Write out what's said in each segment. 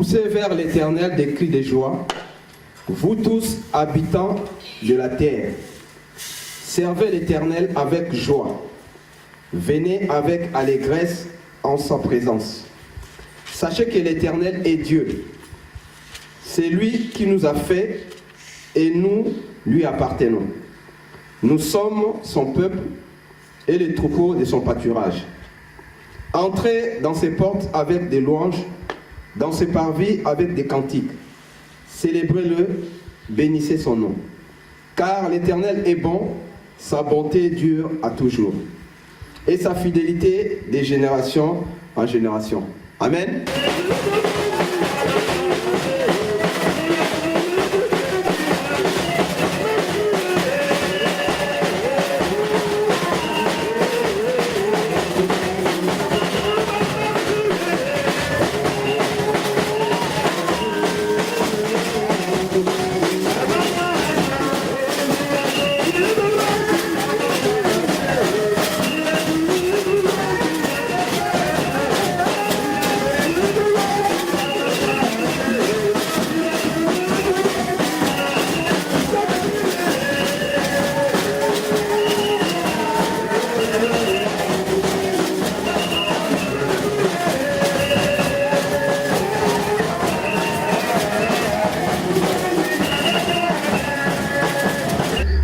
Poussez vers l'Éternel des cris de joie, vous tous habitants de la terre. Servez l'Éternel avec joie. Venez avec allégresse en sa présence. Sachez que l'Éternel est Dieu. C'est lui qui nous a fait et nous lui appartenons. Nous sommes son peuple et les troupeaux de son pâturage. Entrez dans ses portes avec des louanges, dans ses parvis avec des cantiques. Célébrez-le, bénissez son nom. Car l'Éternel est bon, sa bonté dure à toujours, et sa fidélité de génération en génération. Amen.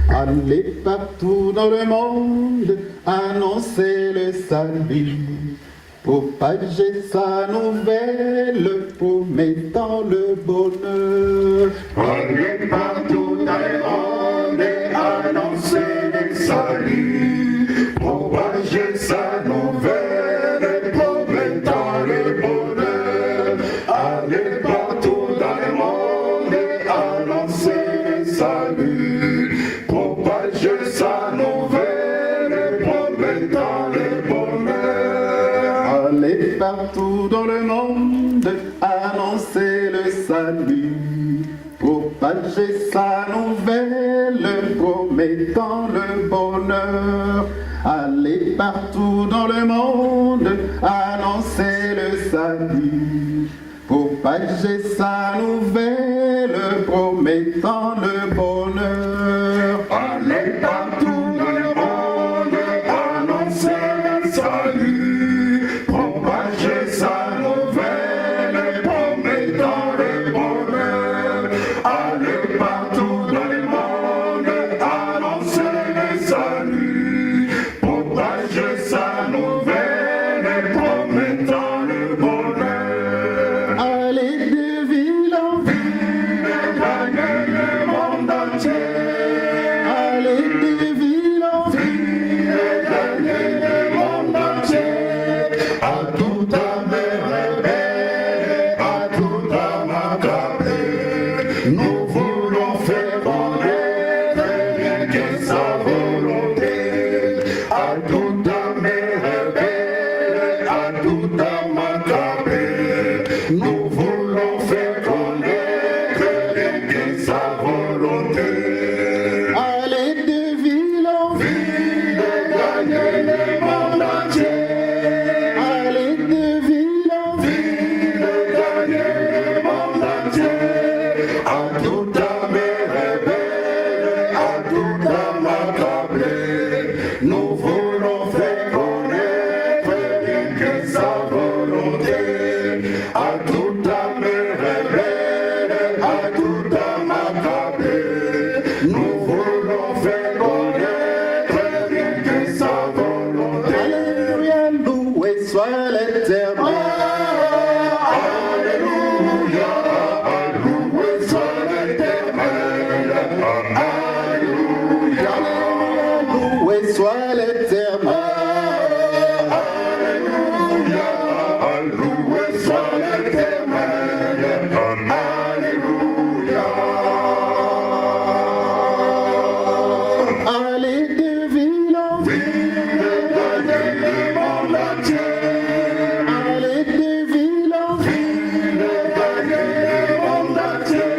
Allez partout dans le monde, annoncer le salut, propager sa nouvelle, promettant le bonheur. Allez partout dans le monde et annoncer le salut, propager sa nouvelle, promettant le bonheur. Allez partout dans le monde et annoncer le salut, propager sa nouvelle, promettant le bonheur. Allez partout dans le monde, annoncer le salut, propager sa nouvelle, promettant le bonheur. Allez partout dans le monde, annoncer le salut, propager sa nouvelle, promettant le bonheur. Allez partout dans le monde, annoncer le salut, propager sa nouvelle, promettant le bonheur. Allez partout dans le monde, annoncer le salut, propager sa nouvelle, promettant le bonheur. Allez de ville en ville, Gagner le monde entier. allez de ville en ville, Gagner le monde entier, à toute âme rebelle, à toute âme accablée, nous voulons faire connaître rien que sa volonté. À toute âme rebelle, à toute âme accablée, nous voulons faire connaître rien que sa volonté. allez de ville en ville, Gagner le monde entier. allez de ville en ville, Gagner le monde entier, à toute âme rebelle, à toute âme accablée, nous voulons faire connaître rien que sa volonté. À toute âme rebelle, à toute âme accablée, nous voulons faire connaître rien que sa volonté. alléluia, loué soit l'Éternel. Alléluia, loué soit l'Éternel. Alléluia, Loué soit l'Éternel. Alléluia, loué soit l'Éternel. Alléluia. Allez de ville en ville, Gagner le monde entier. allez de ville en ville, Gagner le monde entier,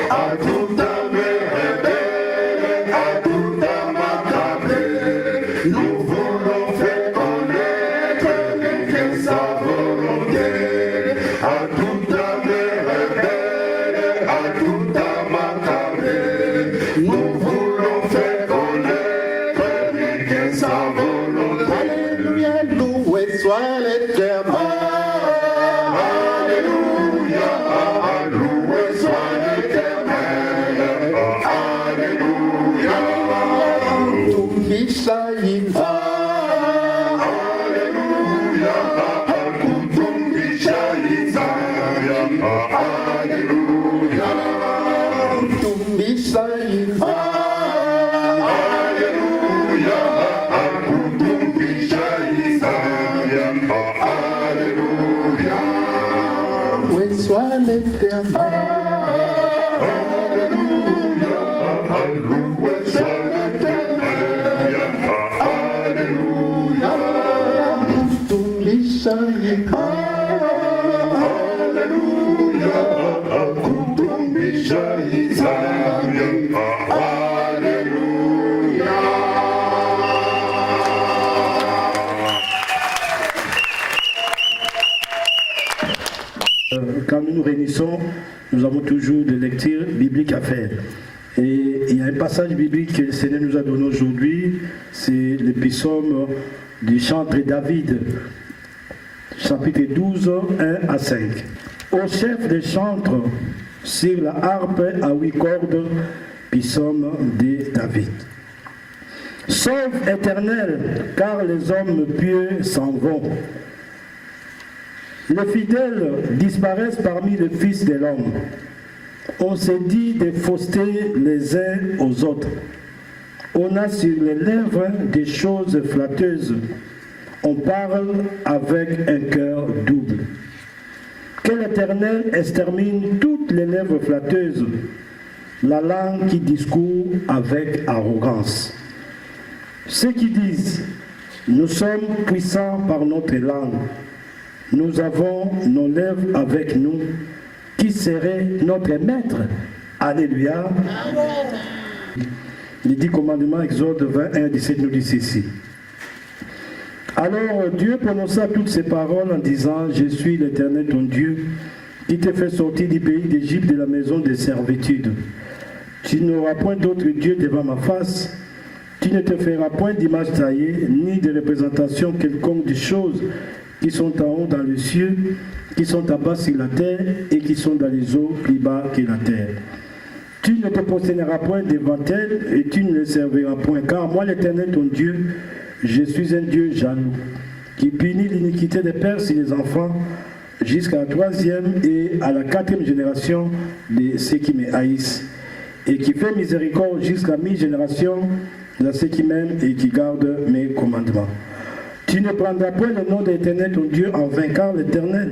à toute âme rebelle, à toute âme accablée, Loué soit l'Éternel. Quand nous nous réunissons, nous avons toujours des lectures bibliques à faire. Et il y a un passage biblique que le Seigneur nous a donné aujourd'hui, c'est le psaume du chantre David, chapitre 12, 1 à 5. Au chef des chantres, sur la harpe à 8 cordes, psaume de David. Sauve Éternel, car les hommes pieux s'en vont. Les fidèles disparaissent parmi les fils de l'homme. On se dit des faussetés les uns aux autres. On a sur les lèvres des choses flatteuses. On parle avec un cœur double. Que l'Éternel extermine toutes les lèvres flatteuses, la langue qui discourt avec arrogance. Ceux qui disent, nous sommes puissants par notre langue. Nous avons nos lèvres avec nous. Qui serait notre maître? Alléluia. Les 10 commandements, Exode 21, 17 nous dit ceci. Alors Dieu prononça toutes ces paroles en disant, je suis l'Éternel ton Dieu, qui te fait sortir du pays d'Égypte, de la maison de servitude. Tu n'auras point d'autre Dieu devant ma face. Tu ne te feras point d'image taillée, ni de représentation quelconque des choses qui sont en haut dans les cieux, qui sont en bas sur la terre, et qui sont dans les eaux plus bas que la terre. Tu ne te prosterneras point devant elles, et tu ne les serviras point, car moi l'Éternel ton Dieu, je suis un Dieu jaloux, qui punit l'iniquité des pères sur les enfants, jusqu'à la 3e et à la 4e génération de ceux qui me haïssent, et qui fait miséricorde jusqu'à mi-génération de ceux qui m'aiment et qui gardent mes commandements. Tu ne prendras point le nom de l'Éternel ton Dieu en vain, car l'Éternel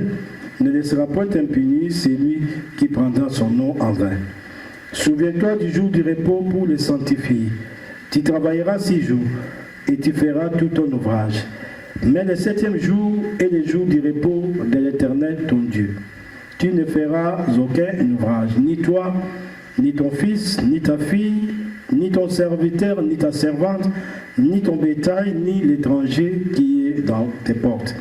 ne laissera point impuni celui qui prendra son nom en vain. Souviens-toi du jour du repos pour le sanctifier. Tu travailleras 6 jours et tu feras tout ton ouvrage. Mais le 7e jour est le jour du repos de l'Éternel ton Dieu. Tu ne feras aucun ouvrage, ni toi, ni ton fils, ni ta fille, ni ton serviteur, ni ta servante, ni ton bétail, ni l'étranger qui est dans tes portes.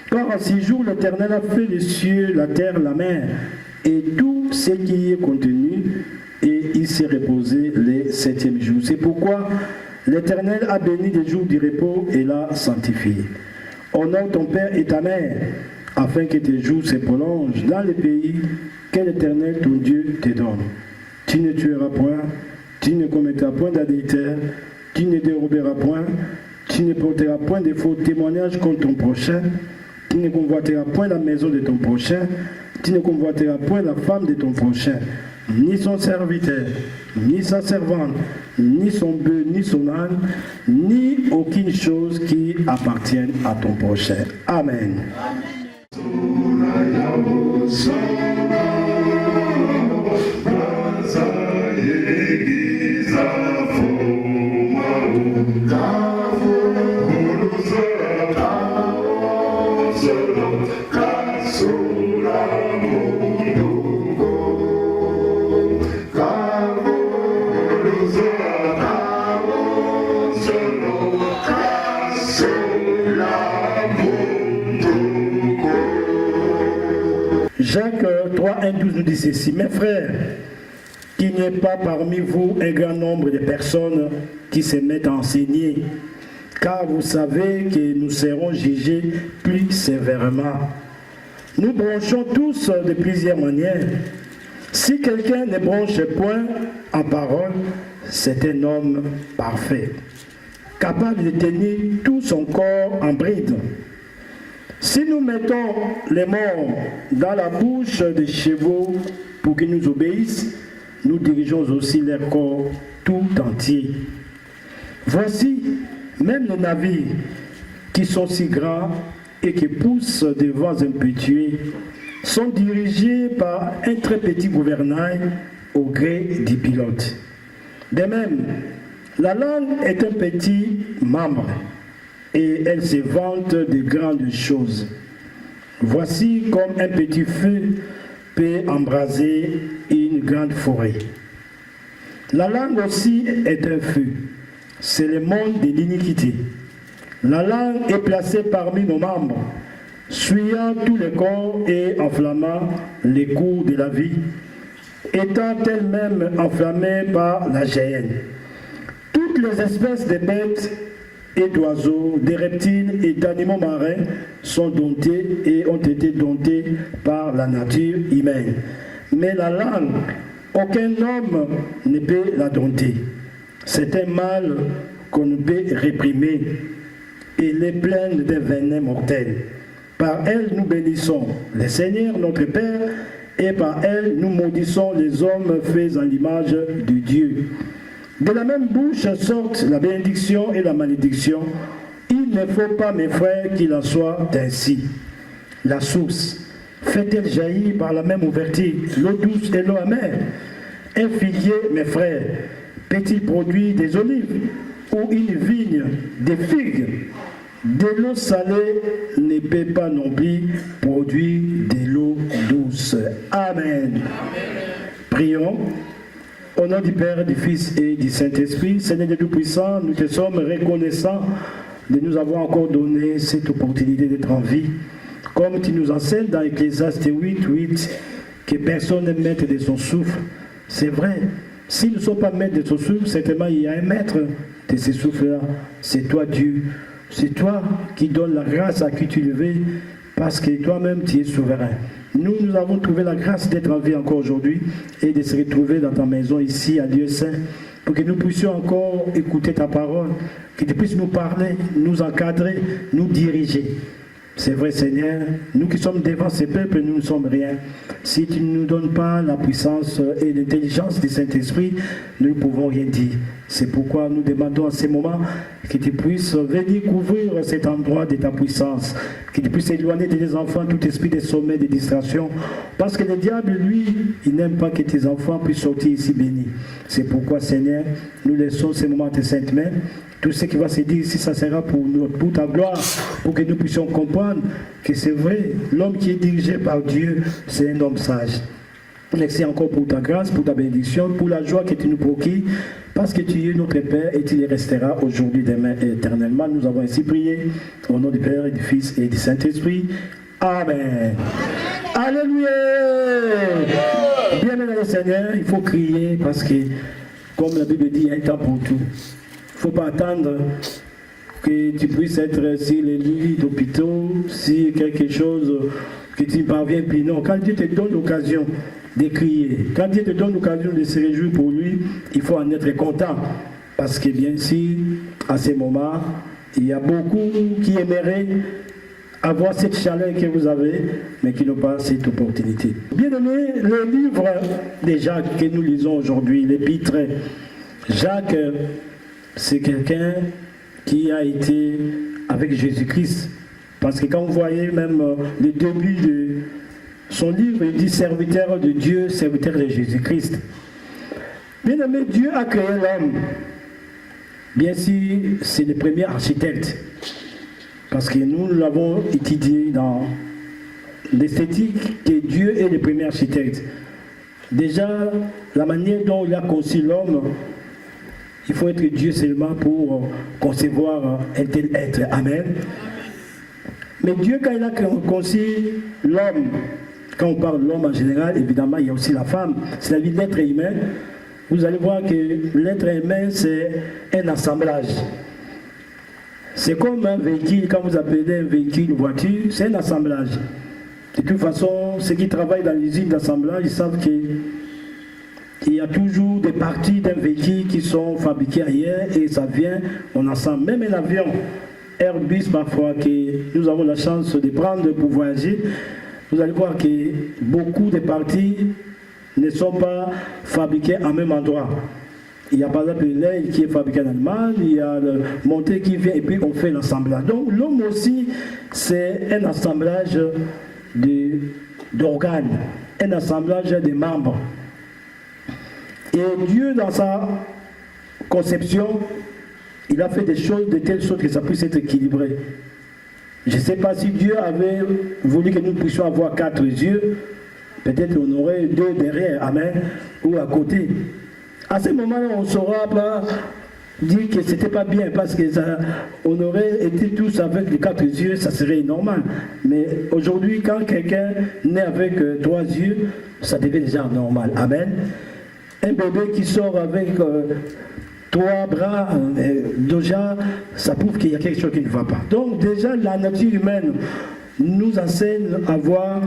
Car en 6 jours, l'Éternel a fait les cieux, la terre, la mer, et tout ce qui y est contenu, et il s'est reposé le 7e jour. C'est pourquoi l'Éternel a béni les jours du repos et l'a sanctifié. Honore ton père et ta mère, afin que tes jours se prolongent dans le pays que l'Éternel ton Dieu te donne. Tu ne tueras point, tu ne commettras point d'adultère, tu ne déroberas point, tu ne porteras point de faux témoignages contre ton prochain, tu ne convoiteras point la maison de ton prochain, tu ne convoiteras point la femme de ton prochain, ni son serviteur, ni sa servante, ni son bœuf, ni son âne, ni aucune chose qui appartienne à ton prochain. Amen. Jacques 3, 1, 12 nous dit ceci. Mes frères, qu'il n'y ait pas parmi vous un grand nombre de personnes qui se mettent à enseigner, car vous savez que nous serons jugés plus sévèrement. Nous bronchons tous de plusieurs manières. Si quelqu'un ne bronche point en parole, c'est un homme parfait, capable de tenir tout son corps en bride. Si nous mettons les morts dans la bouche des chevaux pour qu'ils nous obéissent, nous dirigeons aussi leur corps tout entier. Voici, même les navires qui sont si grands et qui poussent des vents impétueux sont dirigés par un très petit gouvernail au gré du pilote. De même, la langue est un petit membre et elle se vante de grandes choses. Voici comme un petit feu peut embraser une grande forêt. La langue aussi est un feu. C'est le monde de l'iniquité. La langue est placée parmi nos membres, suyant tout le corps et enflammant les cours de la vie, étant elle-même enflammée par la géhenne. Toutes les espèces de bêtes et d'oiseaux, de reptiles et d'animaux marins sont domptés et ont été domptés par la nature humaine. Mais la langue, aucun homme ne peut la dompter. C'est un mal qu'on ne peut réprimer. Elle est pleine de venin mortel. Par elle, nous bénissons le Seigneur, notre Père, et par elle, nous maudissons les hommes faits en l'image de Dieu. De la même bouche sortent la bénédiction et la malédiction. Il ne faut pas, mes frères, qu'il en soit ainsi. La source fait-elle jaillir par la même ouverture l'eau douce et l'eau amère? Un figuier, mes frères, peut-il produire des olives ou une vigne des figues? De l'eau salée ne peut pas non plus produire de l'eau douce. Amen. Prions. Au nom du Père, du Fils et du Saint-Esprit, Seigneur Dieu Tout-Puissant, nous te sommes reconnaissants de nous avoir encore donné cette opportunité d'être en vie. Comme tu nous enseignes dans Ecclésiaste 8, que personne n'est maître de son souffle. C'est vrai. Si nous ne sommes pas maîtres de son souffle, certainement il y a un maître de ce souffle-là. C'est toi, Dieu. C'est toi qui donnes la grâce à qui tu le veux, parce que toi-même tu es souverain. Nous avons trouvé la grâce d'être en vie encore aujourd'hui et de se retrouver dans ta maison ici à Dieu Saint, pour que nous puissions encore écouter ta parole, que tu puisses nous parler, nous encadrer, nous diriger. C'est vrai, Seigneur, nous qui sommes devant ces peuples, nous ne sommes rien. Si tu ne nous donnes pas la puissance et l'intelligence du Saint-Esprit, nous ne pouvons rien dire. C'est pourquoi nous demandons à ces moments que tu puisses venir couvrir cet endroit de ta puissance, que tu puisses éloigner de tes enfants tout esprit de sommeil, de distraction, parce que le diable, lui, il n'aime pas que tes enfants puissent sortir ici bénis. C'est pourquoi, Seigneur, nous laissons ces moments à tes saintes mains. Tout ce qui va se dire ici, ça sera pour ta gloire, pour que nous puissions comprendre que c'est vrai, l'homme qui est dirigé par Dieu, c'est un homme sage. Merci encore pour ta grâce, pour ta bénédiction, pour la joie que tu nous procures, parce que tu es notre Père et tu y resteras aujourd'hui, demain et éternellement. Nous avons ainsi prié au nom du Père et du Fils et du Saint-Esprit. Amen. Alléluia. Bien-aimé le Seigneur, il faut crier parce que, comme la Bible dit, il y a un temps pour tout. Il ne faut pas attendre que tu puisses être sur les lits d'hôpitaux, si quelque chose que tu ne parviens plus. Non, quand Dieu te donne l'occasion de crier, quand Dieu te donne l'occasion de se réjouir pour lui, il faut en être content. Parce que bien sûr, à ce moment, il y a beaucoup qui aimeraient avoir cette chaleur que vous avez, mais qui n'ont pas cette opportunité. Bien aimé, le livre de Jacques que nous lisons aujourd'hui, l'épître, Jacques, c'est quelqu'un qui a été avec Jésus-Christ. Parce que quand vous voyez même le début de son livre, il dit serviteur de Dieu, serviteur de Jésus-Christ. Bien aimé, Dieu a créé l'homme. Bien sûr, c'est le premier architecte. Parce que nous l'avons étudié dans l'esthétique, que Dieu est le premier architecte. Déjà, la manière dont il a conçu l'homme, il faut être Dieu seulement pour concevoir un tel être. Amen. Mais Dieu, quand il a conçu l'homme, quand on parle de l'homme en général, évidemment, il y a aussi la femme. C'est la vie de l'être humain. Vous allez voir que l'être humain, c'est un assemblage. C'est comme un véhicule, quand vous appelez un véhicule, une voiture, c'est un assemblage. De toute façon, ceux qui travaillent dans l'usine d'assemblage, ils savent que il y a toujours des parties d'un véhicule qui sont fabriquées ailleurs et ça vient, on ensemble. Même un avion Airbus parfois que nous avons la chance de prendre pour voyager, vous allez voir que beaucoup de parties ne sont pas fabriquées en même endroit. Il y a par exemple l'aile qui est fabriqué en Allemagne, il y a le moteur qui vient et puis on fait l'assemblage. Donc l'homme aussi, c'est un assemblage d'organes, un assemblage de membres. Et Dieu, dans sa conception, il a fait des choses de telle sorte que ça puisse être équilibré. Je ne sais pas si Dieu avait voulu que nous puissions avoir 4 yeux, peut-être on aurait 2 derrière, amen, ou à côté. À ce moment-là, on ne saura pas dire que ce n'était pas bien, parce que on aurait été tous avec les 4 yeux, ça serait normal. Mais aujourd'hui, quand quelqu'un naît avec 3 yeux, ça devient déjà normal. Amen. Un bébé qui sort avec 3 bras, déjà, ça prouve qu'il y a quelque chose qui ne va pas. Donc déjà, la nature humaine nous enseigne à voir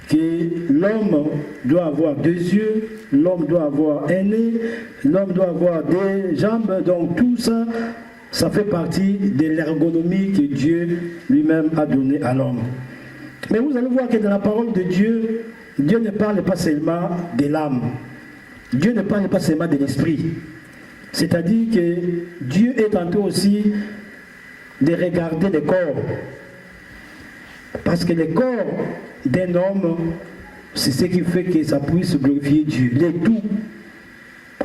que l'homme doit avoir 2 yeux, l'homme doit avoir un nez, l'homme doit avoir des jambes. Donc tout ça, ça fait partie de l'ergonomie que Dieu lui-même a donnée à l'homme. Mais vous allez voir que dans la parole de Dieu, Dieu ne parle pas seulement de l'âme. Dieu ne parle pas seulement de l'esprit. C'est-à-dire que Dieu est en train aussi de regarder le corps. Parce que le corps d'un homme, c'est ce qui fait que ça puisse glorifier Dieu. Les tout.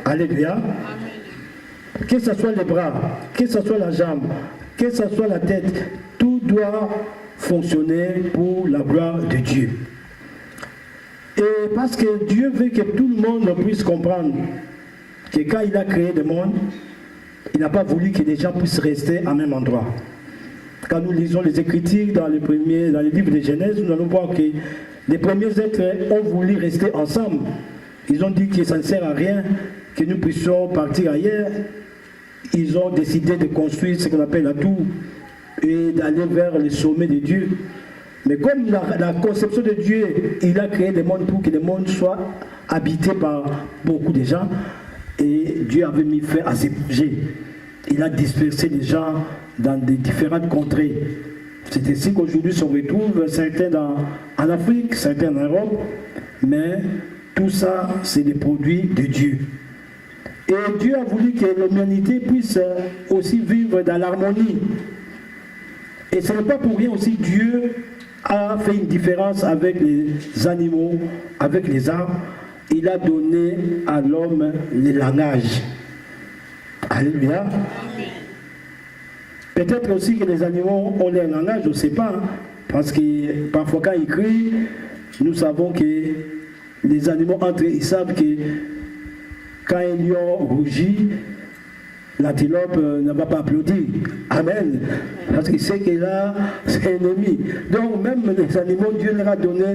Alléluia. Amen. Que ce soit les bras, que ce soit la jambe, que ce soit la tête, tout doit fonctionner pour la gloire de Dieu. Et parce que Dieu veut que tout le monde puisse comprendre que quand il a créé le monde, il n'a pas voulu que les gens puissent rester au même endroit. Quand nous lisons les Écritures dans les livres de Genèse, nous allons voir que les premiers êtres ont voulu rester ensemble. Ils ont dit que ça ne sert à rien que nous puissions partir ailleurs. Ils ont décidé de construire ce qu'on appelle la tour et d'aller vers le sommet de Dieu. Mais comme la conception de Dieu, il a créé le monde pour que le monde soit habité par beaucoup de gens. Et Dieu avait mis fin à ces projets. Il a dispersé les gens dans des différentes contrées. C'est ainsi qu'aujourd'hui se retrouvent certains en Afrique, certains en Europe. Mais tout ça, c'est des produits de Dieu. Et Dieu a voulu que l'humanité puisse aussi vivre dans l'harmonie. Et ce n'est pas pour rien aussi Dieu a fait une différence avec les animaux, avec les arbres. Il a donné à l'homme les langages. Alléluia. Peut-être aussi que les animaux ont leur langage, je ne sais pas. Parce que parfois quand ils crient, nous savons que les animaux entre eux, ils savent que quand un lion rougit, l'antilope ne va pas applaudir. Amen. Parce qu'il sait que là, c'est ennemi. Donc même les animaux, Dieu leur a donné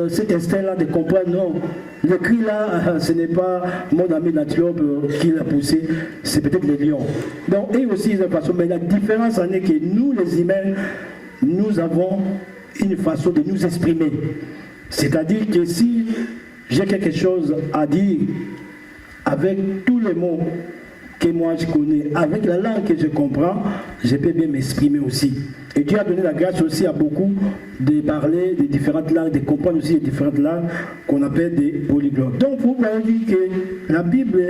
cet instinct-là de comprendre, non, le cri là, ce n'est pas mon ami l'antilope qui l'a poussé, c'est peut-être les lions. Donc eux aussi, ils ont une façon. Mais la différence en est que nous, les humains, nous avons une façon de nous exprimer. C'est-à-dire que si j'ai quelque chose à dire avec tous les mots que moi je connais, avec la langue que je comprends, je peux bien m'exprimer aussi. Et Dieu a donné la grâce aussi à beaucoup de parler des différentes langues, de comprendre aussi les différentes langues qu'on appelle des polyglottes. Donc vous voyez que la Bible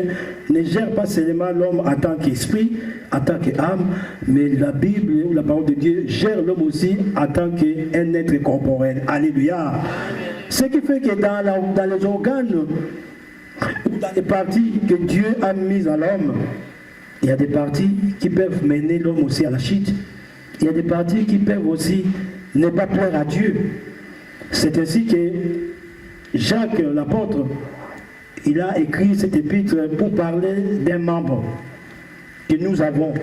ne gère pas seulement l'homme en tant qu'esprit, en tant qu'âme, mais la Bible ou la parole de Dieu gère l'homme aussi en tant qu'un être corporel. Alléluia. Ce qui fait que dans les organes ou dans les parties que Dieu a mises à l'homme, il y a des parties qui peuvent mener l'homme aussi à la chute. Il y a des parties qui peuvent aussi ne pas plaire à Dieu. C'est ainsi que Jacques, l'apôtre, il a écrit cet épître pour parler d'un membre que nous avons.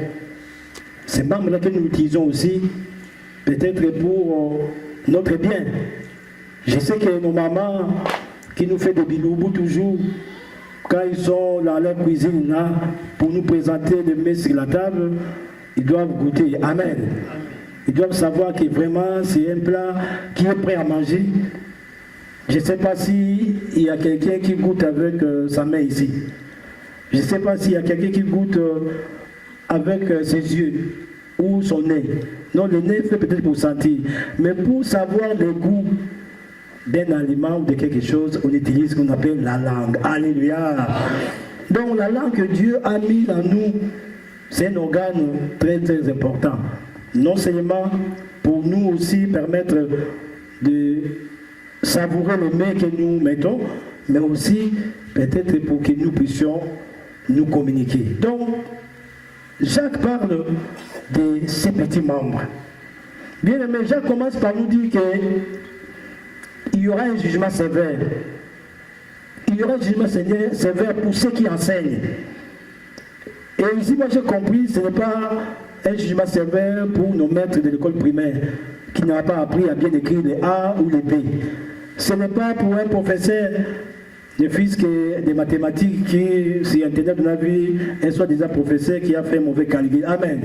Ces membres-là que nous utilisons aussi, peut-être pour notre bien. Je sais que nos mamans qui nous font des biloubous toujours, quand ils sont dans leur cuisine là, pour nous présenter des mets sur la table, ils doivent goûter. Amen. Ils doivent savoir que vraiment c'est un plat qui est prêt à manger. Je ne sais pas s'il y a quelqu'un qui goûte avec sa main ici. Je ne sais pas s'il y a quelqu'un qui goûte avec ses yeux ou son nez. Non, le nez fait peut-être pour sentir. Mais pour savoir le goût d'un aliment ou de quelque chose, on utilise ce qu'on appelle la langue. Alléluia. Donc la langue que Dieu a mis en nous, c'est un organe très très important. Non seulement pour nous aussi permettre de savourer le mets que nous mettons, mais aussi peut-être pour que nous puissions nous communiquer. Donc, Jacques parle de ces petits membres. Bien aimé, Jacques commence par nous dire qu'il y aura un jugement sévère. Il y aura un jugement sévère pour ceux qui enseignent. Et ici, moi j'ai compris, ce n'est pas un jugement sévère pour nos maîtres de l'école primaire qui n'ont pas appris à bien écrire les A ou les B. Ce n'est pas pour un professeur de physique et de mathématiques qui, sur Internet, on a vu un soi-disant professeur qui a fait un mauvais calcul. Amen.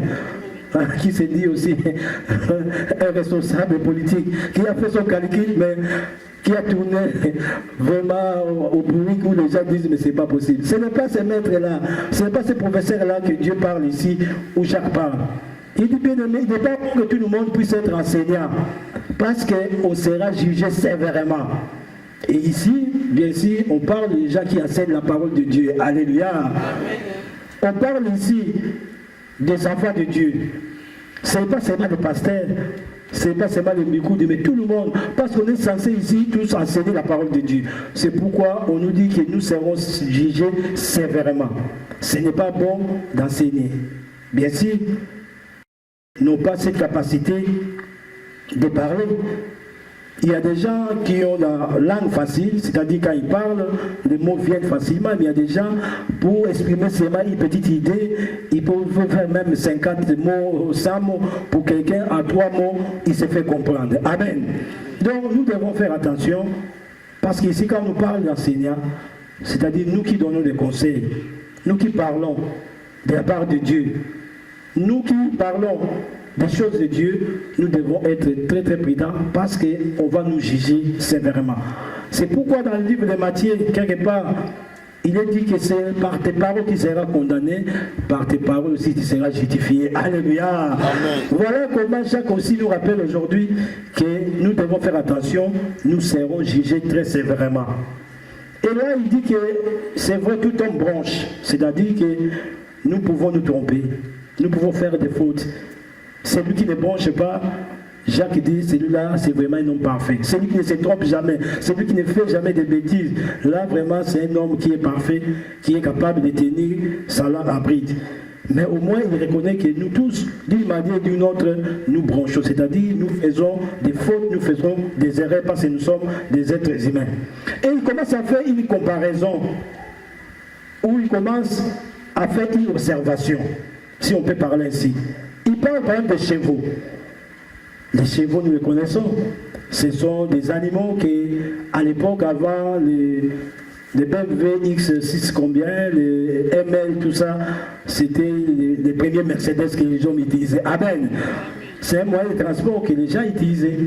Qui s'est dit aussi un responsable politique qui a fait son calcul, mais qui a tourné vraiment au public où les gens disent mais c'est pas possible. Ce n'est pas ces maîtres-là, ce n'est pas ces professeurs-là que Dieu parle ici, où Jacques parle. Il dit bien aimé, il n'est pas bon que tout le monde puisse être enseignant, parce qu'on sera jugé sévèrement. Et ici, bien sûr, on parle des gens qui enseignent la parole de Dieu. Alléluia. On parle ici des enfants de Dieu. Ce n'est pas seulement les pasteurs, ce n'est pas seulement les Mikoudi, mais tout le monde. Parce qu'on est censé ici tous enseigner la parole de Dieu. C'est pourquoi on nous dit que nous serons jugés sévèrement. Ce n'est pas bon d'enseigner. Bien sûr, n'ont pas cette capacité de parler. Il y a des gens qui ont la langue facile, c'est-à-dire quand ils parlent, les mots viennent facilement, mais il y a des gens, pour exprimer seulement une petite idée, ils peuvent faire même 50 mots, 100 mots, pour quelqu'un, en 3 mots, il se fait comprendre. Amen. Donc nous devons faire attention, parce qu'ici quand on nous parle d'enseignants, c'est-à-dire nous qui donnons des conseils, nous qui parlons de la part de Dieu, nous qui parlons des choses de Dieu, nous devons être très très prudents parce qu'on va nous juger sévèrement. C'est pourquoi dans le livre de Matthieu, quelque part, il est dit que c'est par tes paroles que tu seras condamné, par tes paroles aussi tu seras justifié. Alléluia. Amen. Voilà comment Jacques aussi nous rappelle aujourd'hui que nous devons faire attention, nous serons jugés très sévèrement. Et là, il dit que c'est vrai, tout homme branche, c'est-à-dire que nous pouvons nous tromper, nous pouvons faire des fautes. Celui qui ne branche pas, Jacques dit, celui-là, c'est vraiment un homme parfait. Celui qui ne se trompe jamais, celui qui ne fait jamais de bêtises, là, vraiment, c'est un homme qui est parfait, qui est capable de tenir sa langue en bride. Mais au moins, il reconnaît que nous tous, d'une manière ou d'une autre, nous branchons. C'est-à-dire, nous faisons des fautes, nous faisons des erreurs parce que nous sommes des êtres humains. Et il commence à faire une comparaison, où il commence à faire une observation, si on peut parler ainsi. Il parle par exemple des chevaux. Les chevaux, nous les connaissons. Ce sont des animaux qui, à l'époque, avant les BMW X6 combien, les ML, tout ça, c'était les premiers Mercedes que les gens utilisaient. Amen. C'est un moyen de transport que les gens utilisaient.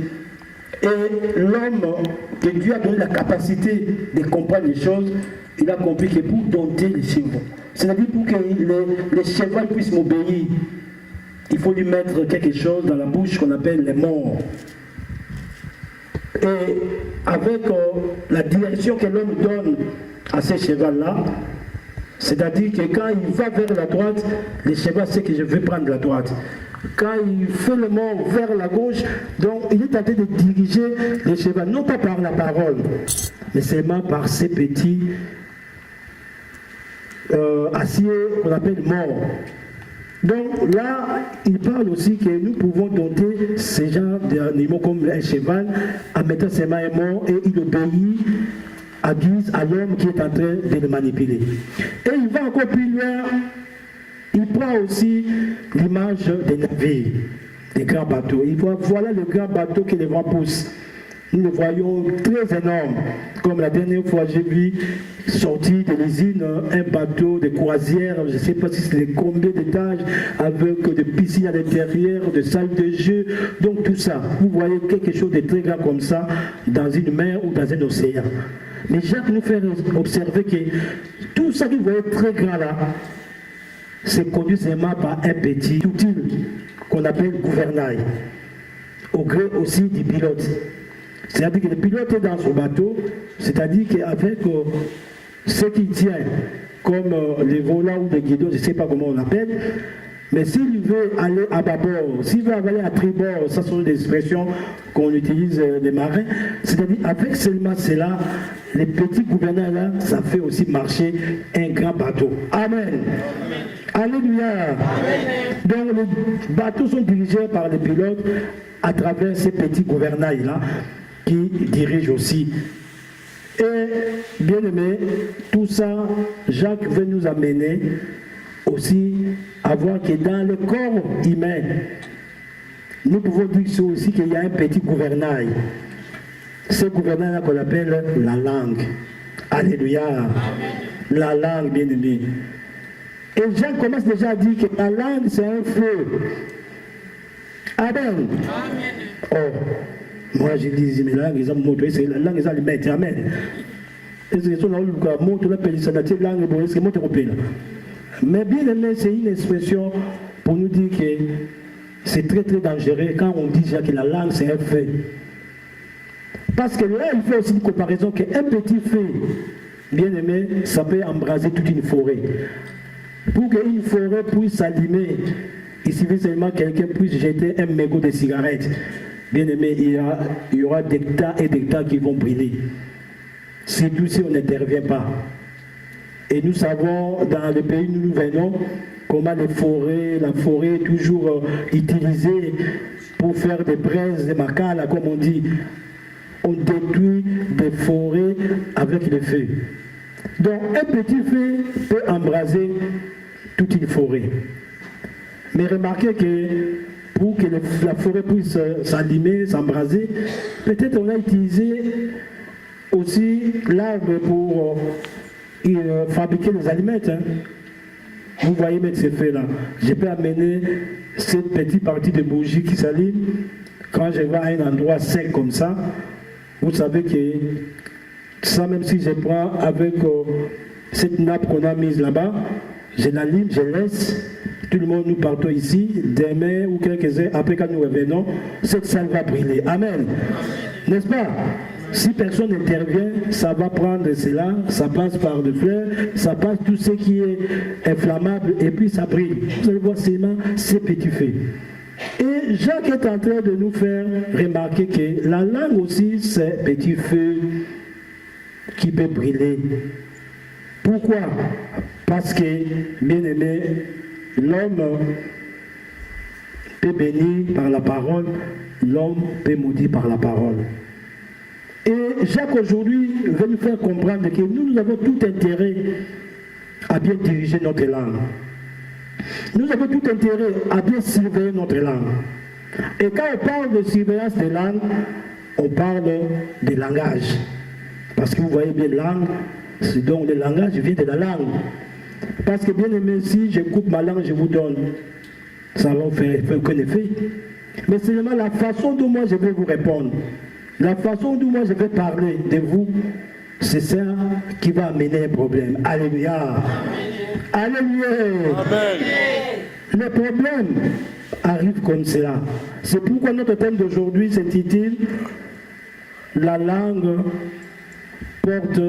Et l'homme, que Dieu a donné la capacité de comprendre les choses, il a compris que pour dompter les chevaux, c'est-à-dire pour que les chevaux puissent m'obéir, il faut lui mettre quelque chose dans la bouche qu'on appelle les morts. Et avec la direction que l'homme donne à ces chevaux-là, c'est-à-dire que quand il va vers la droite, le cheval sait que je vais prendre la droite. Quand il fait le mort vers la gauche, donc il est en train de diriger les chevaux, non pas par la parole, mais seulement par ces petits aciers qu'on appelle morts. Donc là, il parle aussi que nous pouvons dompter ces gens d'animaux comme un cheval en mettant ses mains morts et il obéit à guise à l'homme qui est en train de le manipuler. Et il va encore plus loin, il prend aussi l'image des navires, des grands bateaux. Il voit, voilà le grand bateau que les vents poussent. Nous le voyons très énorme. Comme la dernière fois, j'ai vu sortir de l'usine un bateau de croisière, je ne sais pas si c'est combien d'étages, avec des piscines à l'intérieur, des salles de jeu, donc tout ça. Vous voyez quelque chose de très grand comme ça dans une mer ou dans un océan. Mais Jacques nous fait observer que tout ça que vous voyez très grand là, c'est conduit seulement par un petit outil qu'on appelle gouvernail, au gré aussi du pilote. C'est-à-dire que le pilote est dans son bateau, c'est-à-dire qu'avec ce qui tient, comme les volants ou les guidons, je ne sais pas comment on appelle, mais s'il veut aller à bâbord, s'il veut aller à tribord, ça sont des expressions qu'on utilise les marins, c'est-à-dire avec seulement cela, les petits gouvernails là, ça fait aussi marcher un grand bateau. Amen. Alléluia. Donc les bateaux sont dirigés par les pilotes à travers ces petits gouvernails là qui dirigent aussi. Et bien aimé, tout ça, Jacques veut nous amener aussi à voir que dans le corps humain, nous pouvons dire aussi qu'il y a un petit gouvernail. Ce gouvernail qu'on appelle la langue. Alléluia. Amen. La langue, bien aimé. Et Jean commence déjà à dire que la langue, c'est un feu. Amen. Oh, moi je dis, mais la langue, c'est la langue, c'est alimentaire. Amen. Et c'est ça, mais bien aimé, c'est une expression pour nous dire que c'est très très dangereux quand on dit déjà que la langue, c'est un feu. Parce que là, il fait aussi une comparaison qu'un petit feu, bien aimé, ça peut embraser toute une forêt. Pour qu'une forêt puisse s'allumer, il suffit seulement que quelqu'un puisse jeter un mégot de cigarette. Bien aimé, il y aura des tas et des tas qui vont brûler. Surtout si on n'intervient pas. Et nous savons, dans le pays où nous venons, comment la forêt est toujours utilisée pour faire des braises, des macales, comme on dit. On détruit des forêts avec le feu. Donc un petit feu peut embraser toute une forêt. Mais remarquez que pour que la forêt puisse s'allumer, s'embraser, peut-être on a utilisé aussi l'arbre pour fabriquer des aliments. Hein. Vous voyez mettre ces feux-là. Je peux amener cette petite partie de bougie qui s'allume. Quand je vais à un endroit sec comme ça, vous savez que ça, même si je prends avec cette nappe qu'on a mise là-bas, je l'allume, je laisse, tout le monde nous partons ici, demain ou quelques heures après quand nous revenons, cette salle va brûler. Amen. N'est-ce pas? Si personne n'intervient, ça va prendre cela, ça passe par le fleurs, ça passe tout ce qui est inflammable et puis ça brille. Vous allez voir seulement ces petits feux. Et Jacques est en train de nous faire remarquer que la langue aussi, c'est petit feu qui peut brûler. Pourquoi? Parce que, bien aimé, l'homme peut bénir par la parole, l'homme peut maudire par la parole. Et Jacques aujourd'hui veut nous faire comprendre que nous avons tout intérêt à bien diriger notre langue. Nous avons tout intérêt à bien surveiller notre langue. Et quand on parle de surveillance des langues, on parle de langage. Parce que vous voyez bien, langue, c'est donc le langage vient de la langue. Parce que bien aimé, si je coupe ma langue, je vous donne, ça va faire aucun effet. Mais c'est seulement la façon dont moi je vais vous répondre. La façon dont moi je vais parler de vous, c'est ça qui va amener un problème. Alléluia. Alléluia. Amen. Les problèmes arrivent comme cela. C'est pourquoi notre thème d'aujourd'hui s'intitule « La langue porte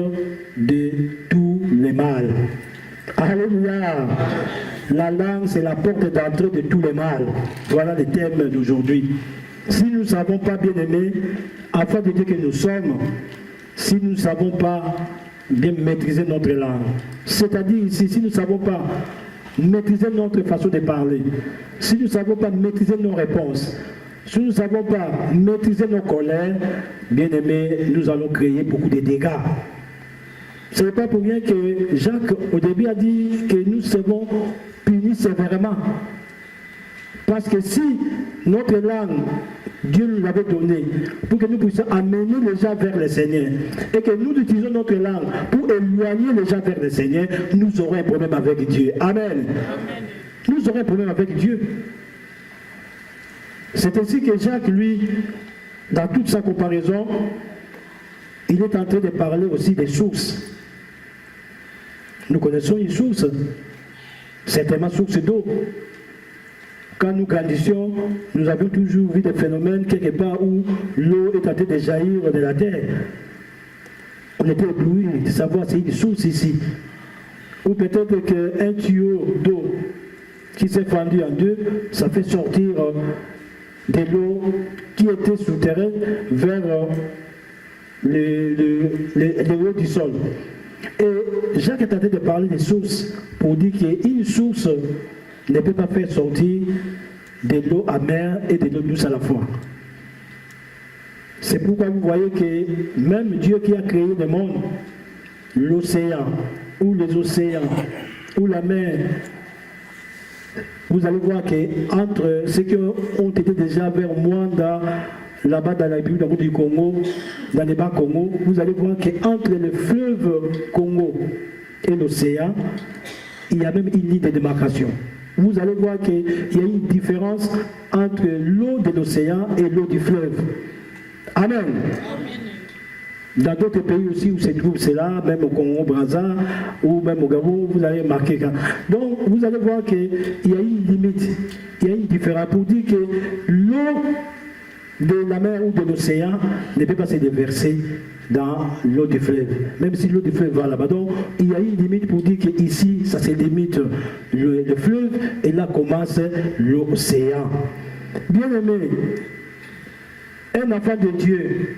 de tous les mal ». Alléluia. La langue, c'est la porte d'entrée de tous les mal. Voilà le thème d'aujourd'hui. Si nous ne savons pas, bien aimer, afin de dire que nous sommes, si nous ne savons pas bien maîtriser notre langue, c'est-à-dire ici, si nous ne savons pas maîtriser notre façon de parler, si nous ne savons pas maîtriser nos réponses, si nous ne savons pas maîtriser nos colères, bien aimé, nous allons créer beaucoup de dégâts. Ce n'est pas pour rien que Jacques, au début, a dit que nous serons punis sévèrement. Parce que si notre langue, Dieu nous l'avait donnée pour que nous puissions amener les gens vers le Seigneur et que nous utilisons notre langue pour éloigner les gens vers le Seigneur, nous aurons un problème avec Dieu. Amen. Amen. Nous aurons un problème avec Dieu. C'est ainsi que Jacques, lui, dans toute sa comparaison, il est en train de parler aussi des sources. Nous connaissons une source, certainement source d'eau. Quand nous grandissions, nous avions toujours vu des phénomènes quelque part où l'eau est en train de jaillir de la terre. On était éblouis de savoir s'il y a une source ici. Ou peut-être qu'un tuyau d'eau qui s'est fendu en deux, ça fait sortir de l'eau qui était souterraine vers le haut du sol. Et Jacques est en train de parler des sources pour dire qu'une source ne peut pas faire sortir de l'eau amère et de l'eau douce à la fois. C'est pourquoi vous voyez que même Dieu qui a créé le monde, l'océan, ou les océans, ou la mer, vous allez voir qu'entre ceux qui ont été déjà vers Mwanda, là-bas dans la République du Congo, dans les bas Congo, vous allez voir qu'entre le fleuve Congo et l'océan, il y a même une ligne de démarcation. Vous allez voir qu'il y a une différence entre l'eau de l'océan et l'eau du fleuve. Amen. Dans d'autres pays aussi où se trouve cela, même au Congo, Brazza, ou même au Gabon, vous allez marquer. Donc, vous allez voir qu'il y a une limite, il y a une différence pour dire que l'eau de la mer ou de l'océan ne peut pas se déverser dans l'eau du fleuve, même si l'eau du fleuve va là-bas. Donc, il y a une limite pour dire qu'ici, ça se limite le fleuve, et là commence l'océan. Bien aimé, un enfant de Dieu,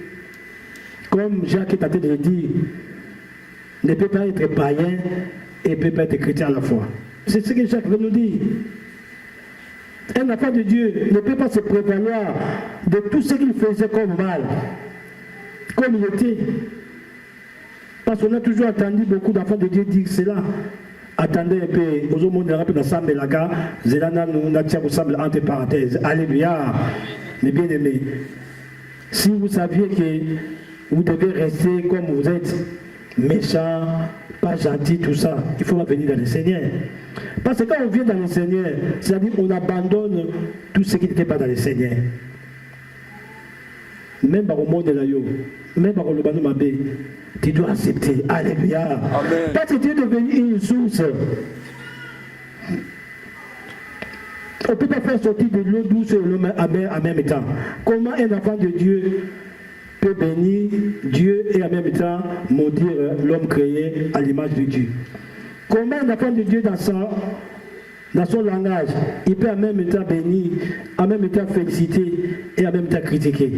comme Jacques est en train de le dire, ne peut pas être païen et ne peut pas être chrétien à la fois. C'est ce que Jacques veut nous dire. Un enfant de Dieu ne peut pas se prévaloir de tout ce qu'il faisait comme mal, comme il était. Parce qu'on a toujours entendu beaucoup d'enfants de Dieu dire cela. Attendez un peu, aux hommes de la Sambe Laga, Zelana nous semble entre parenthèses. Alléluia. Mais bien aimé, si vous saviez que vous devez rester comme vous êtes, méchant, pas gentil, tout ça, il faut venir dans le Seigneur. Parce que quand on vient dans le Seigneur, c'est-à-dire qu'on abandonne tout ce qui n'était pas dans le Seigneur. Même au monde de la yo, même au Lobano Mabé, tu dois accepter. Alléluia. Amen. Parce que tu es devenu une source. On ne peut pas faire sortir de l'eau douce et l'eau amère en même temps. Comment un enfant de Dieu peut bénir Dieu et en même temps maudire l'homme créé à l'image de Dieu? Comment un enfant de Dieu dans son langage, il peut en même temps bénir, en même temps féliciter et en même temps critiquer?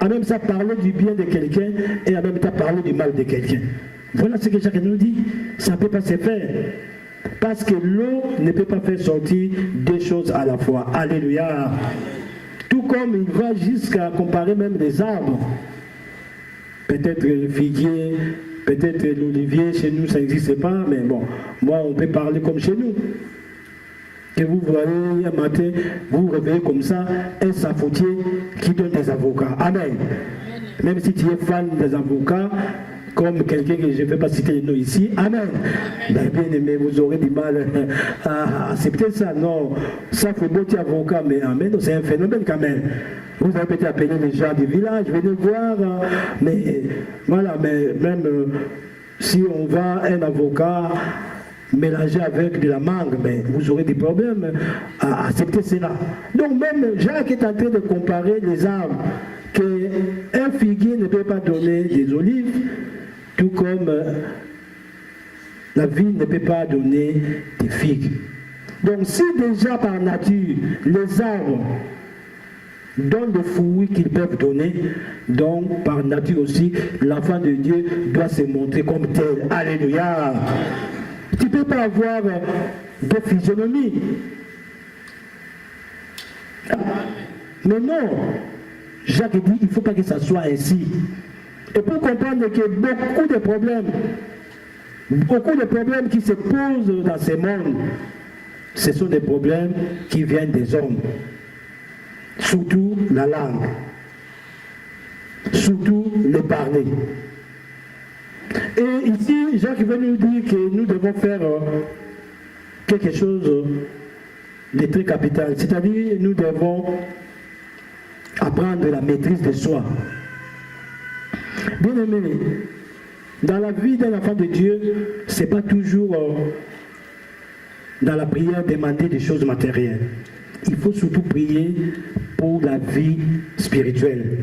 En même temps parler du bien de quelqu'un et en même temps parler du mal de quelqu'un. Voilà ce que Jacques nous dit. Ça ne peut pas se faire. Parce que l'eau ne peut pas faire sortir deux choses à la fois. Alléluia. Tout comme il va jusqu'à comparer même les arbres. Peut-être le figuier, peut-être l'olivier, chez nous ça n'existe pas, mais bon, moi on peut parler comme chez nous. Et vous voyez un matin, vous vous réveillez comme ça, un safoutier qui donne des avocats. Amen. Même si tu es fan des avocats, comme quelqu'un que je ne vais pas citer les noms ici, amen. Ben, bien aimé, vous aurez du mal à accepter ça. Non, ça fait beau avocat, mais amen, c'est un phénomène quand même. Vous avez peut-être appelé les gens du village, venez voir, mais voilà, mais même si on va un avocat mélanger avec de la mangue, mais vous aurez des problèmes à accepter cela. Donc même Jacques est en train de comparer les arbres, qu'un figuier ne peut pas donner des olives, tout comme la vigne ne peut pas donner des figues. Donc si déjà par nature, les arbres donnent des fruits qu'ils peuvent donner, donc par nature aussi, l'enfant de Dieu doit se montrer comme tel. Alléluia. Tu ne peux pas avoir de physionomie. Mais non, Jacques dit, il ne faut pas que ça soit ainsi. Et pour comprendre qu'il y a beaucoup de problèmes qui se posent dans ce monde, ce sont des problèmes qui viennent des hommes. Surtout la langue. Surtout le parler. Et ici, Jacques veut nous dire que nous devons faire quelque chose de très capital. C'est-à-dire, nous devons apprendre la maîtrise de soi. Bien aimé, dans la vie d'un enfant de Dieu, ce n'est pas toujours dans la prière demander des choses matérielles. Il faut surtout prier pour la vie spirituelle.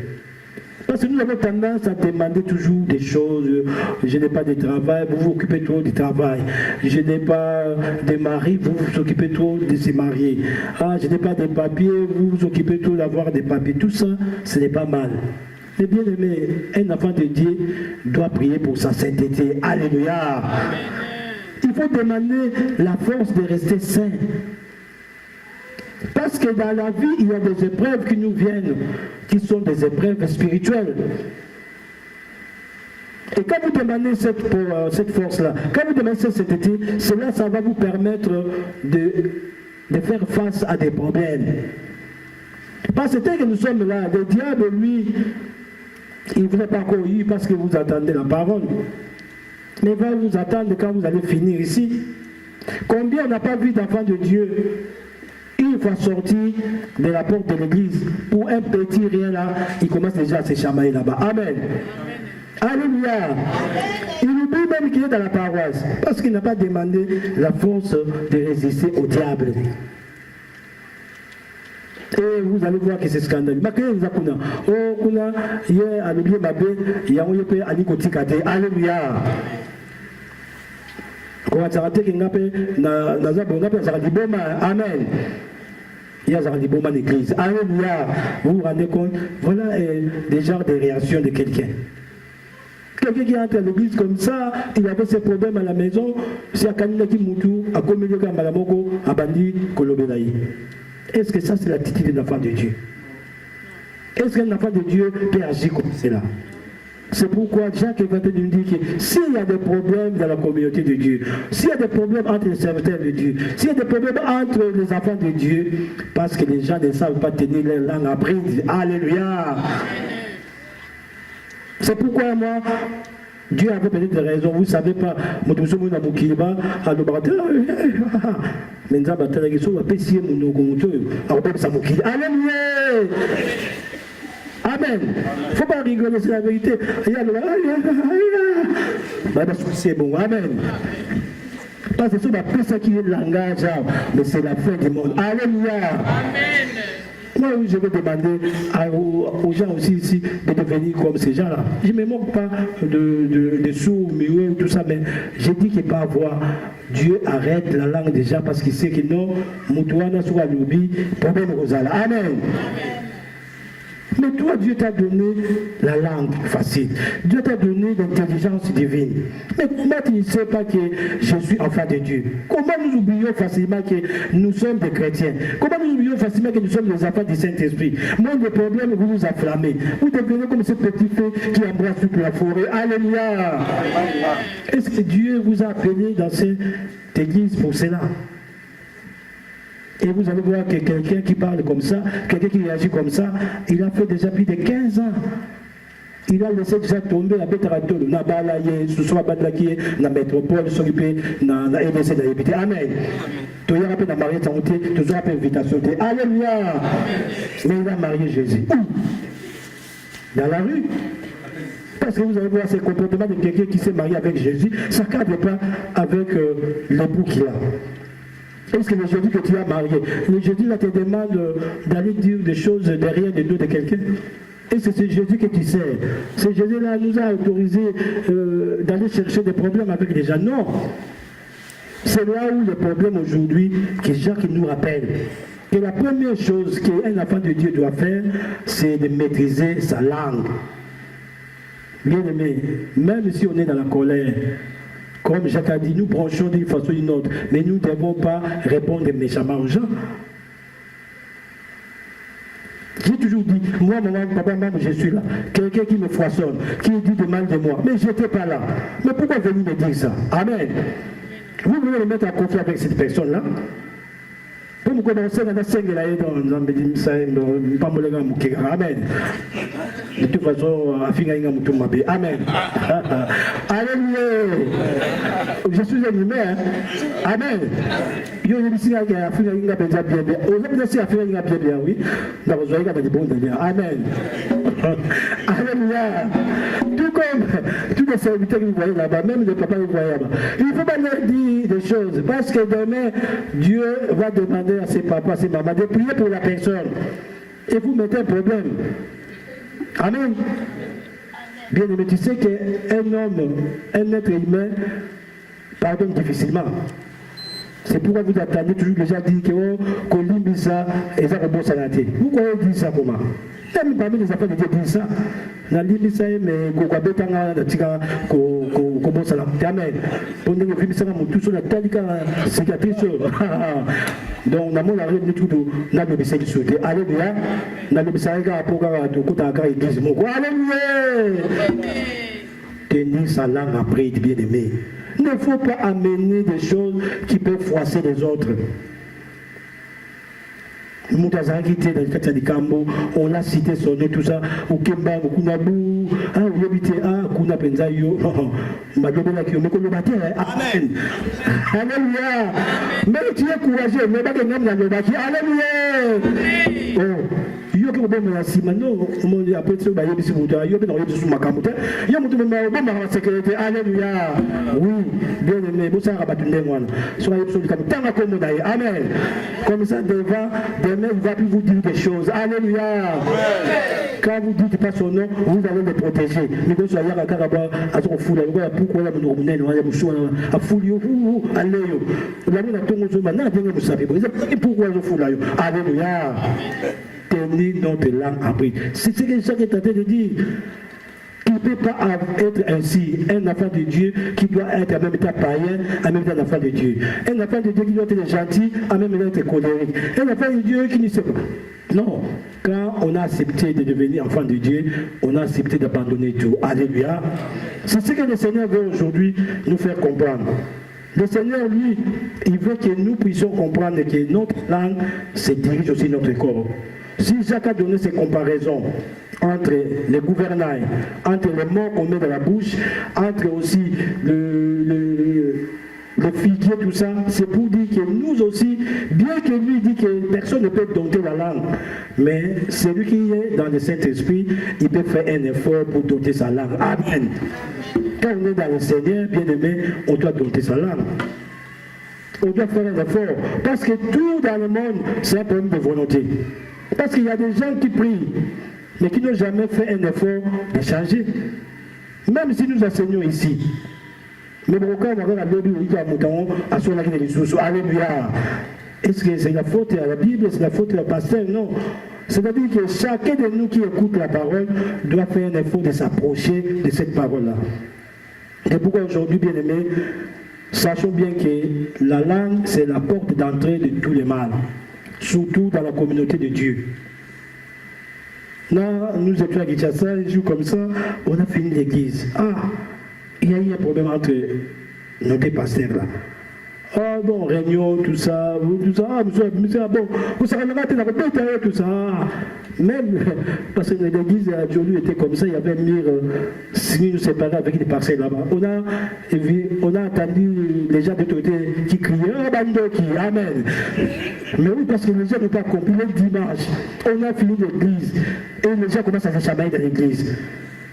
Parce que nous avons tendance à demander toujours des choses. Je n'ai pas de travail, vous vous occupez trop du travail. Je n'ai pas de mari, vous vous occupez trop de se marier. Ah, je n'ai pas de papiers, vous vous occupez trop d'avoir des papiers. Tout ça, ce n'est pas mal. Mais bien aimé, un enfant de Dieu doit prier pour sa sainteté. Alléluia. Amen. Il faut demander la force de rester saint. Parce que dans la vie, il y a des épreuves qui nous viennent, qui sont des épreuves spirituelles. Et quand vous demandez cette force-là, quand vous demandez cette sainteté, cela, ça va vous permettre de faire face à des problèmes. Parce que nous sommes là, le diable, lui, il ne vous a pas encore eu parce que vous attendez la parole. Mais il va vous attendre quand vous allez finir ici. Combien on n'a pas vu d'enfants de Dieu une fois sorti de la porte de l'église, pour un petit rien là, il commence déjà à se chamailler là-bas. Amen. Alléluia. Il oublie même qu'il est dans la paroisse, parce qu'il n'a pas demandé la force de résister au diable. Et vous allez voir que c'est scandaleux. Oh, kuna, hier, à l'oublier ma belle, il y a un peu à l'ikotikate. Alléluia. Amen. Il y a une église. Alléluia. Vous vous rendez compte? Voilà des genres de réactions de quelqu'un. Quelqu'un qui entre à l'église comme ça, il avait ses problèmes à la maison, c'est à Kanina qui moutou, à Komilioka Malamoko, à Bandi, Kolobelaï. Est-ce que ça c'est l'attitude d'un enfant de Dieu? Est-ce qu'un enfant de Dieu peut agir comme cela? C'est pourquoi Jacques va te nous dire que s'il y a des problèmes dans la communauté de Dieu, s'il y a des problèmes entre les serviteurs de Dieu, s'il y a des problèmes entre les enfants de Dieu, parce que les gens ne savent pas tenir leur langue à prise. Alléluia. C'est pourquoi moi, Dieu avait peut-être des raisons. Vous ne savez pas, Alléluia. Amen. Il ne faut pas rigoler, c'est la vérité. C'est bon. Amen. Parce que c'est ça qui est le langage, mais c'est la fin du monde. Alléluia. Amen. Moi, je vais demander aux gens aussi ici de devenir comme ces gens-là. Je ne me moque pas de sourds, muets, tout ça, mais je dis que par voix, Dieu arrête la langue des gens parce qu'il sait que non, Moutouana soit l'oubli, problème aux Amen. Amen. Mais toi, Dieu t'a donné la langue facile. Dieu t'a donné l'intelligence divine. Mais comment tu ne sais pas que je suis enfant de Dieu? Comment nous oublions facilement que nous sommes des chrétiens? Comment nous oublions facilement que nous sommes les enfants du Saint-Esprit? Moins de problèmes, vous vous afflammez. Vous devenez comme ce petit feu qui embrasse toute la forêt. Alléluia! Est-ce que Dieu vous a appelé dans cette église pour cela? Et vous allez voir que quelqu'un qui parle comme ça, quelqu'un qui réagit comme ça, il a fait déjà plus de 15 ans. Il a laissé déjà tomber la bête à tout. Na balaye, ce soit Badlaki, na métropole, s'occuper, na LDC, na habité. Amen. Tu y as rappelé na marié, tu as rappelé invitation. Alléluia. Mais il a marié Jésus. Où? Dans la rue. Parce que vous allez voir ces comportements de quelqu'un qui s'est marié avec Jésus, ça ne cadre pas avec l'époux qu'il a. Est-ce que le Jésus que tu as marié, le Jésus là te demande d'aller dire des choses derrière le dos de quelqu'un? Est-ce que c'est Jésus que tu sais? Ce Jésus-là nous a autorisé d'aller chercher des problèmes avec les gens? Non. C'est là où le problème aujourd'hui, que Jacques nous rappelle. Que la première chose qu'un enfant de Dieu doit faire, c'est de maîtriser sa langue. Bien aimé, même si on est dans la colère, comme Jacques a dit, nous branchons d'une façon ou d'une autre, mais nous ne devons pas répondre méchamment aux gens. J'ai toujours dit, moi, maman, papa, maman, je suis là. Quelqu'un qui me froissonne, qui dit de mal de moi, mais je n'étais pas là. Mais pourquoi venir me dire ça? Amen. Vous voulez me mettre en conflit avec cette personne-là? Comme vous commencez à la scène, là, dans pas Amen. De toute façon, Amen. Alléluia. Je suis animé. Amen. Je suis ici à la fin de la bien. Vous avez à faire bien, oui. Dans vos oreilles, des bons bien. Amen. Alléluia. Tout comme tous les serviteurs que vous voyez là-bas, même les papas que vous voyez là-bas. Il ne faut pas leur dire des choses, parce que demain, Dieu va demander à ses papas, à ses mamans de prier pour la personne. Et vous mettez un problème. Amen. Bien aimé, tu sais qu'un homme, un être humain, pardonne difficilement. C'est pourquoi vous attendez toujours déjà dire que Kolimbisa et ça bon salaté. Pourquoi vous dites ça comment? Même parmi les affaires de Dieu disent ça. Na limisa mais kokabetanga na tika ko bon salaté. Amen. Pour nous vivre ça mon tout sur la talika cicatrice. Donc na mon la règle tout na le bise qui souhaite. Alléluia. Na le bise ga pour ga to kota ga église. Mon alléluia. Tenir sa langue après bien aimé. Il ne faut pas amener des choses qui peuvent froisser les autres. On l'a cité son nom, tout ça. Au Kemba, au Kunabu, au Yobite, Kuna Penzayo, Amen. Alléluia. Mais tu es courageux, mais pas de nom dans le bâti. Alléluia. Yo ke bobe na simano mo ya petso ba yebi sibuta yo be na yebi suma kamuta ya mutu me ba ma sécurité. Alléluia. Oui, bien aimé, vous ça rabattu ngwana so yebi so kamutanga comme dai. Amen. Comme ça devant demain il va plus vous dire des choses. Alléluia. Quand vous dites pas son nom, vous allez le protéger. Mais quand soyez à Karaba à son fou là pourquoi la nous ne nous a fou yo allez yo la na tongo zo na dinga musabe pourquoi zo fou là yo. Alléluia. Tenir notre langue après. C'est ce que Jacques est en train de dire. Il ne peut pas être ainsi. Un enfant de Dieu qui doit être en même temps païen, en même temps un enfant de Dieu. Un enfant de Dieu qui doit être gentil, en même temps être colérique. Un enfant de Dieu qui ne sait pas. Non. Quand on a accepté de devenir enfant de Dieu, on a accepté d'abandonner tout. Alléluia. C'est ce que le Seigneur veut aujourd'hui nous faire comprendre. Le Seigneur, lui, il veut que nous puissions comprendre que notre langue se dirige aussi notre corps. Si Jacques a donné ces comparaisons entre les gouvernails, entre les mots qu'on met dans la bouche, entre aussi le figuier, tout ça, c'est pour dire que nous aussi, bien que lui dit que personne ne peut dompter la langue, mais celui qui est dans le Saint-Esprit, il peut faire un effort pour dompter sa langue. Amen. Quand on est dans le Seigneur, bien aimé, on doit dompter sa langue. On doit faire un effort. Parce que tout dans le monde, c'est un problème de volonté. Parce qu'il y a des gens qui prient, mais qui n'ont jamais fait un effort de changer. Même si nous enseignons ici. Mais pourquoi on va à son Alléluia. Est-ce que c'est la faute à la Bible, c'est la faute au pasteur? Non. C'est-à-dire que chacun de nous qui écoute la parole doit faire un effort de s'approcher de cette parole-là. Et pourquoi aujourd'hui, bien aimés, sachons bien que la langue, c'est la porte d'entrée de tous les mal. Surtout dans la communauté de Dieu. Là, nous étions à Kinshasa, un jour comme ça, on a fini l'église. Il y a eu un problème entre nos deux pasteurs là. Bon, réunion, tout ça, bon, vous savez, tout ça. Même, parce que l'église à Dieu était comme ça, il y avait un mur, si nous séparait avec des parcelles là-bas. On a entendu les gens d'autorité qui criaient, Amen. Mais oui, parce que les gens n'ont pas compris le dimanche. On a fini l'église, et les gens commencent à se chamailler dans l'église.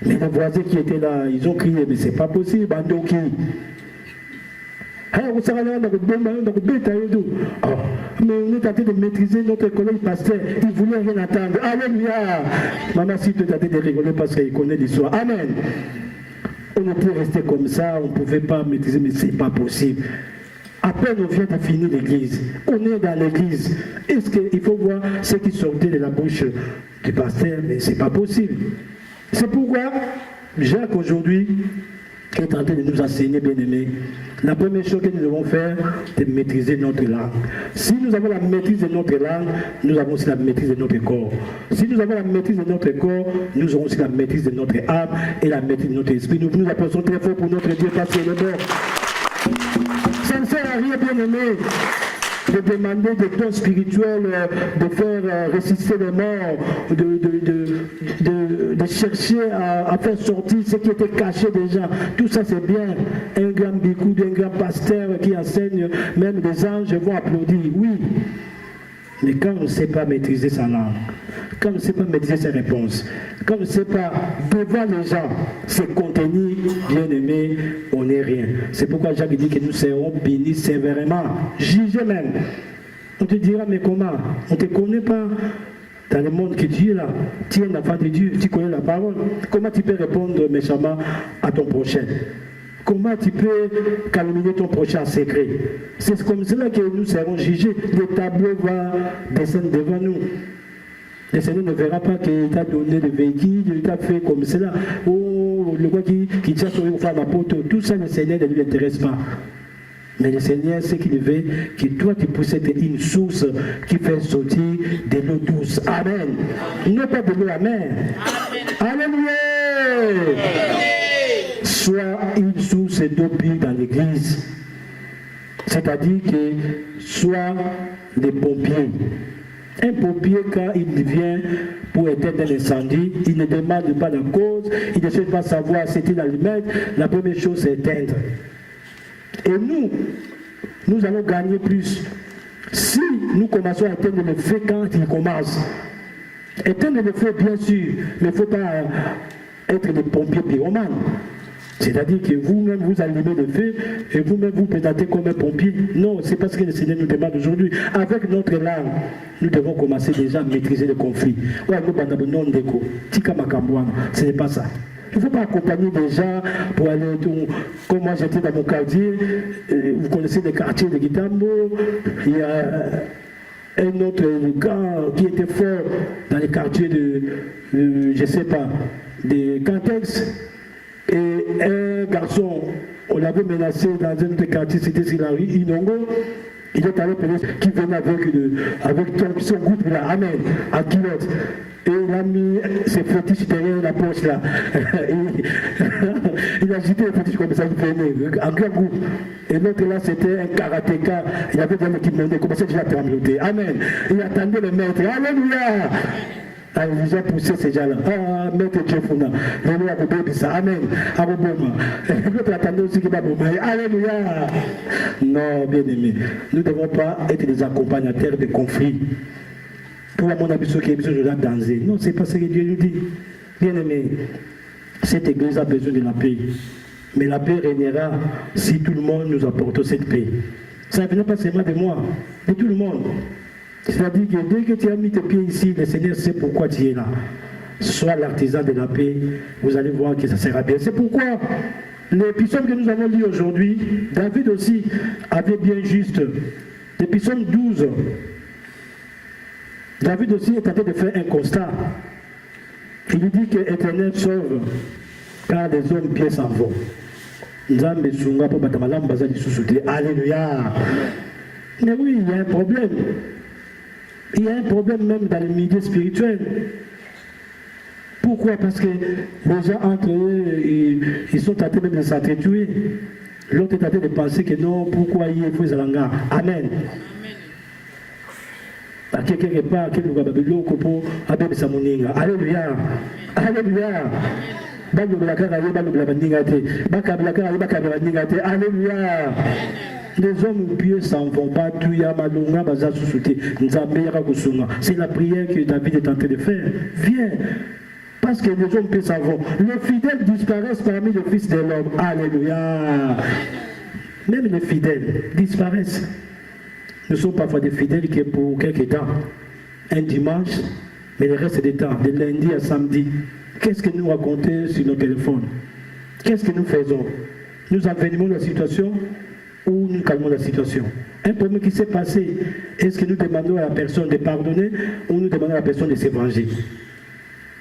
Mais les voisins qui étaient là, ils ont crié, mais c'est pas possible, Bandoki. Mais on est en train de maîtriser notre collègue pasteur. Il ne voulait rien attendre. Alléluia. Maman, si tu es en train de rigoler parce qu'il connaît l'histoire. Amen. On ne peut rester comme ça, on ne pouvait pas maîtriser, mais ce n'est pas possible. À peine on vient de finir l'église. On est dans l'église. Est-ce qu'il faut voir ce qui sortait de la bouche du pasteur? Mais ce n'est pas possible. C'est pourquoi Jacques aujourd'hui est en train de nous enseigner, bien aimé. La première chose que nous devons faire, c'est de maîtriser notre langue. Si nous avons la maîtrise de notre langue, nous avons aussi la maîtrise de notre corps. Si nous avons la maîtrise de notre corps, nous aurons aussi la maîtrise de notre âme et la maîtrise de notre esprit. Nous nous applaudissons très fort pour notre Dieu parce qu'il est bon. Ça ne sert à rien, bien aimé. de demander des dons spirituels, de faire ressusciter les morts, de chercher à faire sortir ce qui était caché déjà. Tout ça c'est bien. Un grand bikou, un grand pasteur qui enseigne, même des anges vont applaudir, oui. Mais quand on ne sait pas maîtriser sa langue, quand on ne sait pas maîtriser ses réponses, quand on ne sait pas devant les gens se contenir, bien aimé, on n'est rien. C'est pourquoi Jacques dit que nous serons bénis sévèrement, jugés même. On te dira, mais comment? On ne te connaît pas dans le monde que tu es là. Tu es un enfant de Dieu, tu connais la parole. Comment tu peux répondre méchamment à ton prochain? Comment tu peux calomnier ton prochain en secret? C'est comme cela que nous serons jugés. Le tableau va descendre devant nous. Le Seigneur ne verra pas qu'il t'a donné le véhicule, il t'a fait comme cela. Oh, le gars qui tient sur une femme à poteau. Tout ça, le Seigneur ne lui intéresse pas. Mais le Seigneur, ce qu'il veut, que toi tu puisses être une source qui fait sortir de l'eau douce. Amen. Non pas de l'eau amère. Alléluia. Soit une source d'eau pure dans l'église. C'est-à-dire que soit des pompiers. Un pompier, quand il vient pour éteindre un incendie, il ne demande pas la cause, il ne cherche pas savoir c'était l'allumette, la première chose c'est éteindre. Et nous allons gagner plus si nous commençons à éteindre le feu quand il commence. Éteindre le feu, bien sûr, mais il ne faut pas être des pompiers pyromanes. C'est-à-dire que vous-même, vous allumez le feu et vous-même vous présentez comme un pompier. Non, c'est parce que le Seigneur nous demande aujourd'hui. Avec notre langue, nous devons commencer déjà à maîtriser le conflit. Ce n'est pas ça. Il ne faut pas accompagner des gens pour aller, comme moi j'étais dans mon quartier, vous connaissez les quartiers de Guitambo, il y a un autre gars qui était fort dans les quartiers de je ne sais pas, de Cantex, et un garçon, on l'avait menacé dans un autre quartier, c'était sur la rue Inongo. Il est allé qui venait avec son groupe là, amen, à Guillotte. Et il a mis ses fétiches derrière la poche là. Il a agité les fétiches comme ça, il venait, en grand groupe. Et l'autre là, c'était un karatéka. Il avait dans l'équipement, il commençait déjà à trembloter. Amen. Il attendait le maître. Alléluia. Alors, ils ont poussé ces gens-là. Ah, maître Jeffuna. Amen. L'autre attendait aussi qu'il va bomber. Alléluia. Non, bien aimé. Nous ne devons pas être des accompagnateurs de conflits. Pour la mon avis, ce qui est besoin de la danser. Non, c'est pas ce que Dieu nous dit. Bien aimé, cette église a besoin de la paix. Mais la paix régnera si tout le monde nous apporte cette paix. Ça ne vient pas seulement de moi, de tout le monde. C'est-à-dire que dès que tu as mis tes pieds ici, le Seigneur sait pourquoi tu es là. Sois l'artisan de la paix, vous allez voir que ça sera bien. C'est pourquoi les psaumes que nous avons lus aujourd'hui, David aussi avait bien juste. Les psaumes 12, David aussi est en train de faire un constat. Il dit que l'Éternel sauve, car les hommes pieds s'en vont. Alléluia. Mais oui, il y a un problème. Il y a un problème même dans le milieu spirituel. Pourquoi? Parce que les gens entre eux, ils sont en train même de s'entretuer. L'autre est en train de penser que non, pourquoi il faut Zalanga. Amen. Quelque part, alléluia. Alléluia. Alléluia. Les hommes pieux s'en vont pas, c'est la prière que David est en train de faire. Viens, parce que les hommes pieux s'en vont. Les fidèles disparaissent parmi les fils de l'homme. Alléluia. Même les fidèles disparaissent. Nous sommes parfois des fidèles qui pour quelques temps, un dimanche, mais le reste des temps, de lundi à samedi, qu'est-ce que nous racontons sur nos téléphones? Qu'est-ce que nous faisons? Nous envenimons la situation ou nous calmons la situation? Un problème qui s'est passé, est-ce que nous demandons à la personne de pardonner ou nous demandons à la personne de se venger?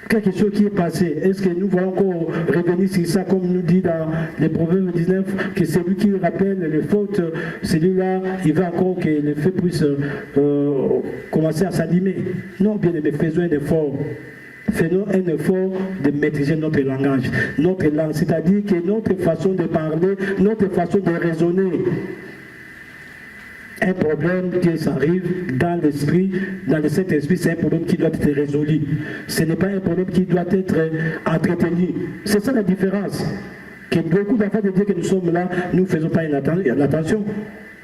Quelque chose qui est passé, est-ce que nous voulons encore revenir sur ça comme nous dit dans les Proverbes 19, que celui qui rappelle les fautes, celui-là, il va encore que les faits puissent commencer à s'animer? Non, bien aimé, faisons un effort. Faisons un effort de maîtriser notre langage, notre langue, c'est-à-dire que notre façon de parler, notre façon de raisonner. Un problème qui s'arrive dans l'esprit, dans le Saint-Esprit, c'est un problème qui doit être résolu. Ce n'est pas un problème qui doit être entretenu. C'est ça la différence. Que beaucoup d'enfants de Dieu que nous sommes là, nous ne faisons pas attention.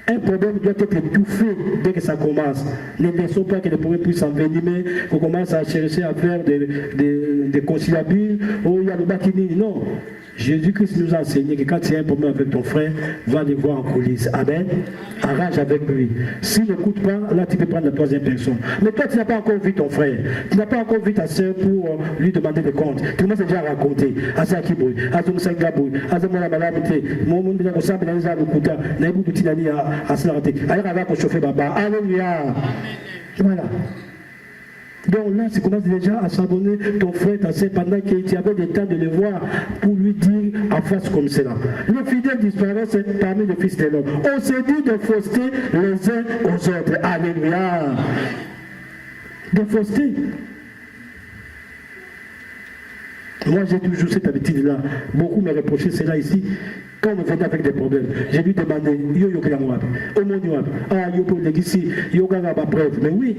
Un problème doit être étouffé dès que ça commence. Ne laissons pas que le problème puisse s'envenimer, qu'on commence à chercher à faire des conciliabules. Oh, il y a le bakini. Non. Jésus-Christ nous a enseigné que quand tu as un problème avec ton frère, va le voir en coulisses. Amen. Arrange avec lui. S'il n'écoute pas, là tu peux prendre la troisième personne. Mais toi, tu n'as pas encore vu ton frère. Tu n'as pas encore vu ta soeur pour lui demander des comptes. Tu commences déjà à raconter. Asa Kiboui, Asa Moussangabou, Asa Mola Malamité, Moumou Binakosa, Binaza Lukuta, Naibou Tinani à Slarate. Alors, elle va chauffer Baba. Alléluia. Voilà. Donc là, tu commences déjà à s'abonner ton frère, ta soeur, pendant que tu avais le temps de le voir pour lui dire en face comme cela. Les fidèles disparaissent parmi les fils de l'homme. On se dit de fausseté les uns aux autres. Alléluia. De fausseté. Moi, j'ai toujours cette habitude-là. Beaucoup me reprochaient cela ici. Quand on me venait avec des problèmes, j'ai lui demandé, yo yo kila au monde ah yo pour l'église, yo gaga ba preuve. Mais oui.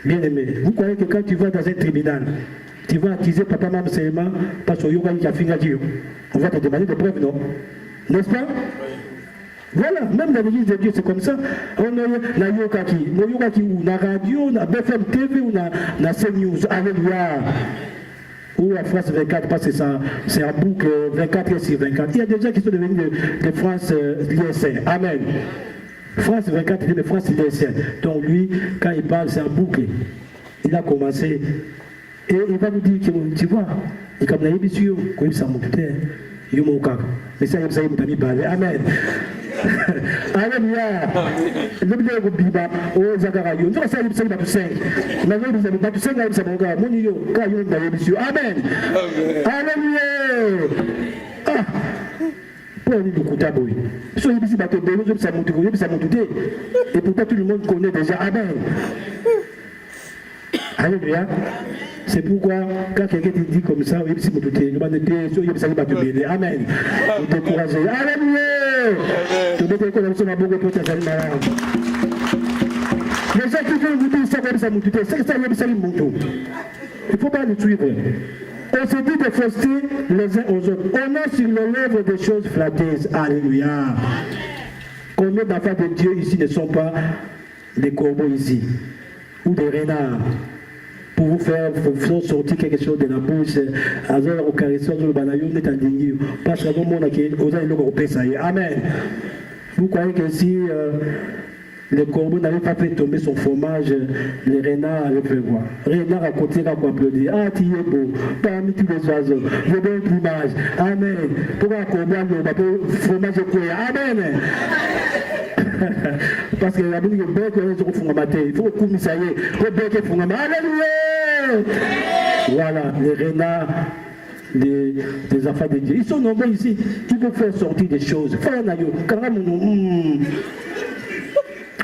Bien aimé, vous croyez que quand tu vas dans un tribunal, tu vas accuser papa, maman seulement parce que yoga qui a fini à dire, on va te demander des preuves, non? N'est-ce pas? Voilà, même dans l'église de Dieu, c'est comme ça. On a la yoga qui, ou la radio, la BFM TV, ou la CNews, alléluia. Ou la France 24, parce que c'est un boucle 24 sur 24. Il y a des gens qui sont devenus de France l'ISN. Amen. France 24, il est de France l'ISN. Donc lui, quand il parle, c'est un boucle. Il a commencé. Et il va nous dire que, tu vois, il comme la émission, comme ça monte, il m'a dit, mais ça, il m'a mis parler. Amen. Alléluia. Le bien au Biba, au Zagarayo. Nous, ça, il m'a dit 5. Maintenant, il m'a dit 5, il m'a dit mon yo, quand il m'a dit Amen. Alléluia. Ah. Pour aller le couteau, boy. So, il dit, bah, que Bélo, ça monte, ça monte. Et pourtant, tout le monde connaît déjà. Amen. Alléluia. C'est pourquoi, quand quelqu'un te dit comme ça, il dit, nous allons te Amen. Vous découragez. Alléluia. Tu dois te connaître sur beaucoup de choses. Les gens qui veulent vous dire ça, ça monte. C'est que ça monte. Il ne faut pas le suivre. On se dit de fausseté les uns aux autres. On a sur les lèvres des choses flatteuses. Alléluia. Combien d'enfants de Dieu ici ne sont pas des corbeaux ici, ou des renards, pour vous faire sortir quelque chose de la bouche, alors au caresseur de banayo n'est pas digné, parce que mon monde qui aux aïeux au ça y est. Amen. Vous croyez que si les corbeaux n'avaient pas fait tomber son fromage, les renards allaient faire voir. Renard à côté là pour applaudir. Ah, tu es beau, parmi tous les oiseaux, je donne l'image. Amen. Pourquoi un corbeau le fromage est quoi? Amen. Parce que la Bible dit que les autres font matin. Il faut que ça y est. Rebecca font matin. Alléluia. Voilà, les renards des enfants de Dieu. Ils sont nombreux ici. Ils veulent faire sortir des choses. Frère Nayo, quand même,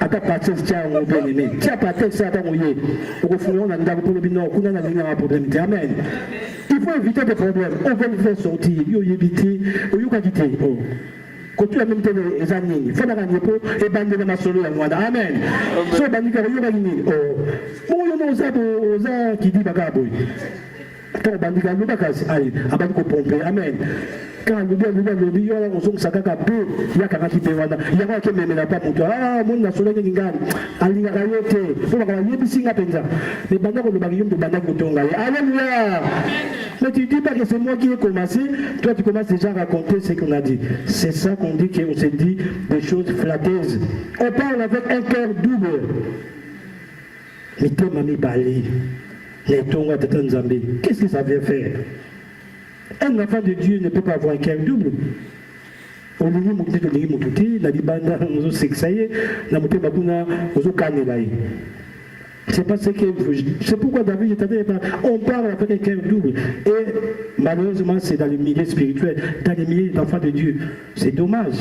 ata partir tiens mon bien aimé tiens partir ça dans mon yé au fond on a dans pour le bino on a un problème. Amen. Il faut éviter des problèmes. On veut faire sortir yo éviter yo ka quitter oh quand tu as même des années il faut la gagner pour et bander dans ma solo en moi. Amen. So bandi ka yo gagner oh bon yo no za qui dit bagaboy quand bandi ka yo bakasi allez abandi ko pomper. Amen. Quand le bien, on s'en sakaka peu, il y a quelqu'un qui peut voir. Il y a quelqu'un qui ne m'a pas pour toi. Ah, mon national qui gagne. Alina Rayote, pour la gagner, puis singa penza. Les bandes de bagayum de bandes de tonga. Alléluia. Mais tu dis pas que c'est moi qui ai commencé. Toi, tu commences déjà à raconter ce qu'on a dit. C'est ça qu'on dit, qu'on se dit des choses flatteuses. On parle avec un cœur double. Mais toi, mamie Bali, les tonga de Tanzambie, qu'est-ce que ça vient faire? Un enfant de Dieu ne peut pas avoir un cœur double. On dit la libanda, on sexaye, la montée babuna, on canelaye. C'est pas ce que c'est pourquoi David on parle avec un cœur double. Et malheureusement, c'est dans le milieu spirituel, dans le milieu d'enfants de Dieu. C'est dommage.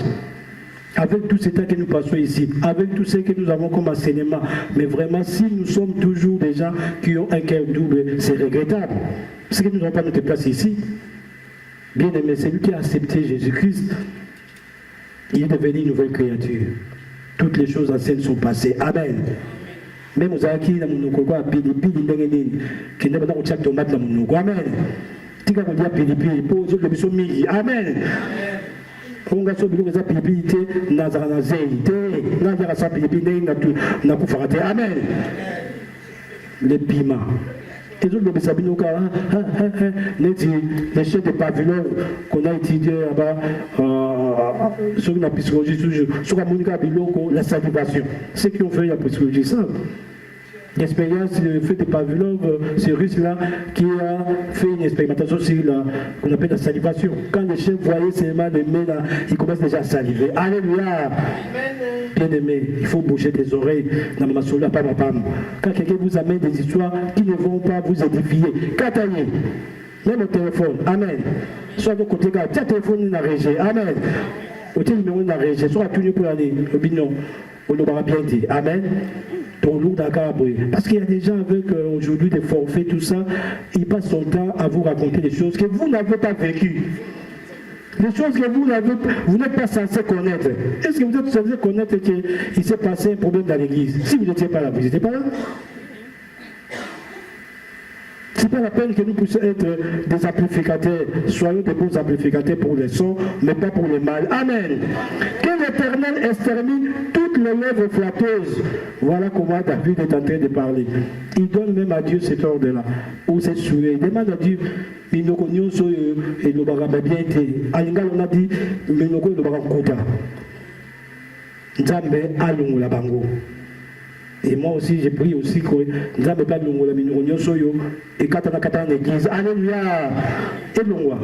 Avec tout ce temps que nous passons ici, avec tout ce que nous avons comme enseignement, mais vraiment, si nous sommes toujours des gens qui ont un cœur double, c'est regrettable. Parce que nous n'avons pas notre place ici. Bien aimé, c'est lui qui a accepté Jésus-Christ. Il est devenu une nouvelle créature. toutes les choses anciennes sont passées. Amen. Même vous avez qui dans mon quoi pili ndengeni qui n'est pas dans le tomate dans mon quoi. Amen. Tika ko dia pili pour les biso mingi. Amen. On va se dire que ça pili te na za na zei te na za sa pili na ku farate. Amen. Les piments. Et les autres Sabinoka, les chefs de pavillon qu'on a étudié là-bas, sur la psychologie, sur la Monica Biloko, la salivation. Ceux qui ont fait la psychologie, ça. L'expérience de fait de Pavlov, ce russe-là, qui a fait une expérimentation sur qu'on appelle la salivation. Quand les chefs voyaient seulement les mains là, ils commencent déjà à saliver. Alléluia! Bien aimé, il faut bouger tes oreilles dans ma sola, pam. Quand quelqu'un vous amène des histoires qui ne vont pas vous édifier, kataye, même au téléphone, amen. Soit de côté, tiens, téléphone n'a régé, amen. Au téléphone n'a régé, soit tout pour aller, au bignon, on l'aura bien dit, amen. Parce qu'il y a des gens avec aujourd'hui des forfaits, tout ça, ils passent son temps à vous raconter des choses que vous n'avez pas vécues. Des choses que vous n'êtes pas censé connaître. Est-ce que vous êtes censé connaître qu'il s'est passé un problème dans l'église? Si vous n'étiez pas là, vous n'étiez pas là? Ce n'est pas la peine que nous puissions être des amplificateurs. Soyons des bons amplificateurs pour les sons, mais pas pour le mal. Amen. Que l'Éternel extermine toutes les lèvres flatteuses. Voilà comment David est en train de parler. Il donne même à Dieu cet ordre-là. Ou cette souhait. Il demande à Dieu. Et nous connaissons et nous avons bien été. À l'Ingal, on a dit, mais nous avons Nzambe alungu la bango. Et moi aussi, j'ai prié aussi que nous n'avons pas de l'Union et quand on a l'église. Alléluia! Et l'on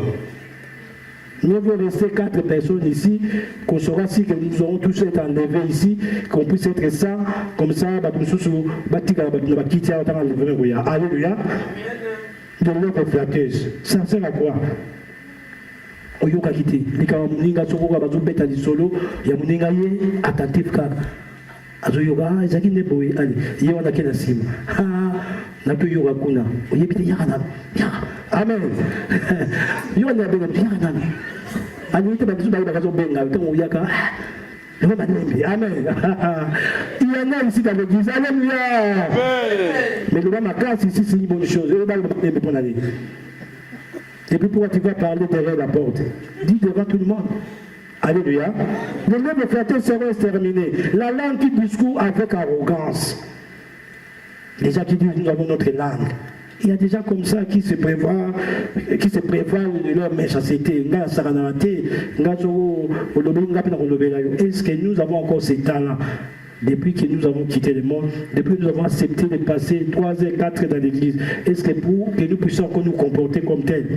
nous devons rester 4 personnes ici, qu'on saura si que nous aurons tous été enlevés ici, qu'on puisse être ça, comme ça, alléluia! De l'œuvre flatteuse. Ça sert à quoi? Oyoka kiti, likamuninga soko bazo beta di solo, ya muninga ye attentif ka. Azo yoga ezaki ne boy ali, ye wana kena sima. Ha, na to yoga kuna. Oyebite yakana. Amen. Yo na benga yakana. Ali te bazo ba bazo benga, te mo yaka. Amen. Il y en a ici dans l'église. Alléluia. Mais le ma casse ici, c'est une bonne chose. Et puis pourquoi tu vas parler derrière la porte? Dis devant tout le monde. Alléluia. Les lèvres flattées seront exterminées. La langue qui discourt avec arrogance. Les gens qui disent nous avons notre langue. Il y a des gens comme ça qui se prévoient de leur méchanceté. Est-ce que nous avons encore ces talents? Depuis que nous avons quitté le monde, depuis que nous avons accepté de passer 3 heures, 4 heures dans l'église, est-ce que pour que nous puissions encore nous comporter comme tels?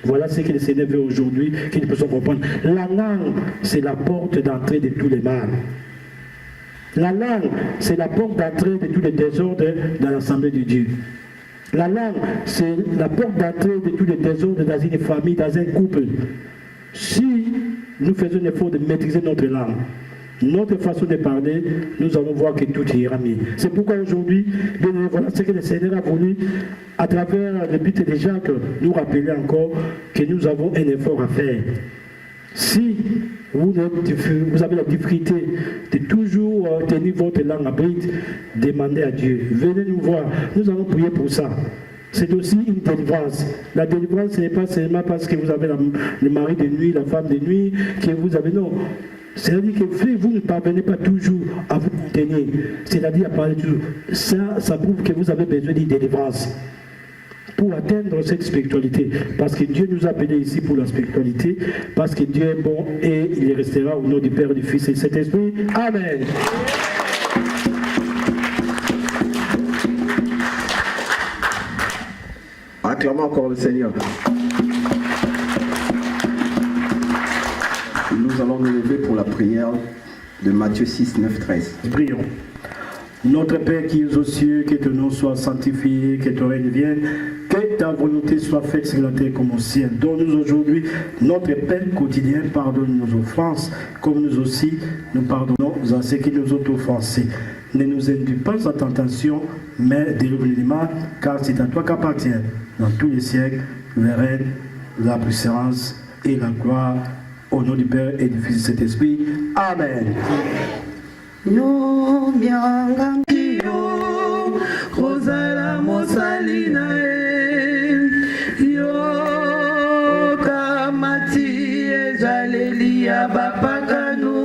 Voilà ce que le Seigneur veut aujourd'hui, que nous puissions comprendre. La langue, c'est la porte d'entrée de tous les mal. La langue, c'est la porte d'entrée de tous les désordres dans l'assemblée de Dieu. La langue, c'est la porte d'entrée de tous les désordres dans une famille, dans un couple. Si nous faisons l'effort de maîtriser notre langue, notre façon de parler, nous allons voir que tout ira mieux. C'est pourquoi aujourd'hui, voilà ce que le Seigneur a voulu, à travers le but de Jacques, nous rappeler encore que nous avons un effort à faire. Si vous avez la difficulté de toujours tenir votre langue à bride, demandez à Dieu. Venez nous voir, nous allons prier pour ça. C'est aussi une délivrance. La délivrance, ce n'est pas seulement parce que vous avez le mari de nuit, la femme de nuit, que vous avez... Non. C'est-à-dire que vous ne parvenez pas toujours à vous contenir. C'est-à-dire à parler toujours. Ça prouve que vous avez besoin d'une délivrance pour atteindre cette spiritualité. Parce que Dieu nous a appelés ici pour la spiritualité. Parce que Dieu est bon et il restera au nom du Père, du Fils et du Saint-Esprit. Amen. Acclamons encore le Seigneur. Nous allons nous lever pour la prière de Matthieu 6, 9, 13. Prions. Notre Père qui es aux cieux, que ton nom soit sanctifié, que ton règne vienne, que ta volonté soit faite sur la terre comme au ciel. Donne-nous aujourd'hui notre pain quotidien, pardonne nos offenses, comme nous aussi nous pardonnons à ceux qui nous ont offensés. Ne nous induis pas en tentation, mais délivre-nous du mal, car c'est à toi qu'appartient, dans tous les siècles, le règne, la puissance et la gloire. Au nom du Père et du Fils et du Saint-Esprit. Amen. Yo miangangio Rosala mosalina yo kamati ezalelia bapakanu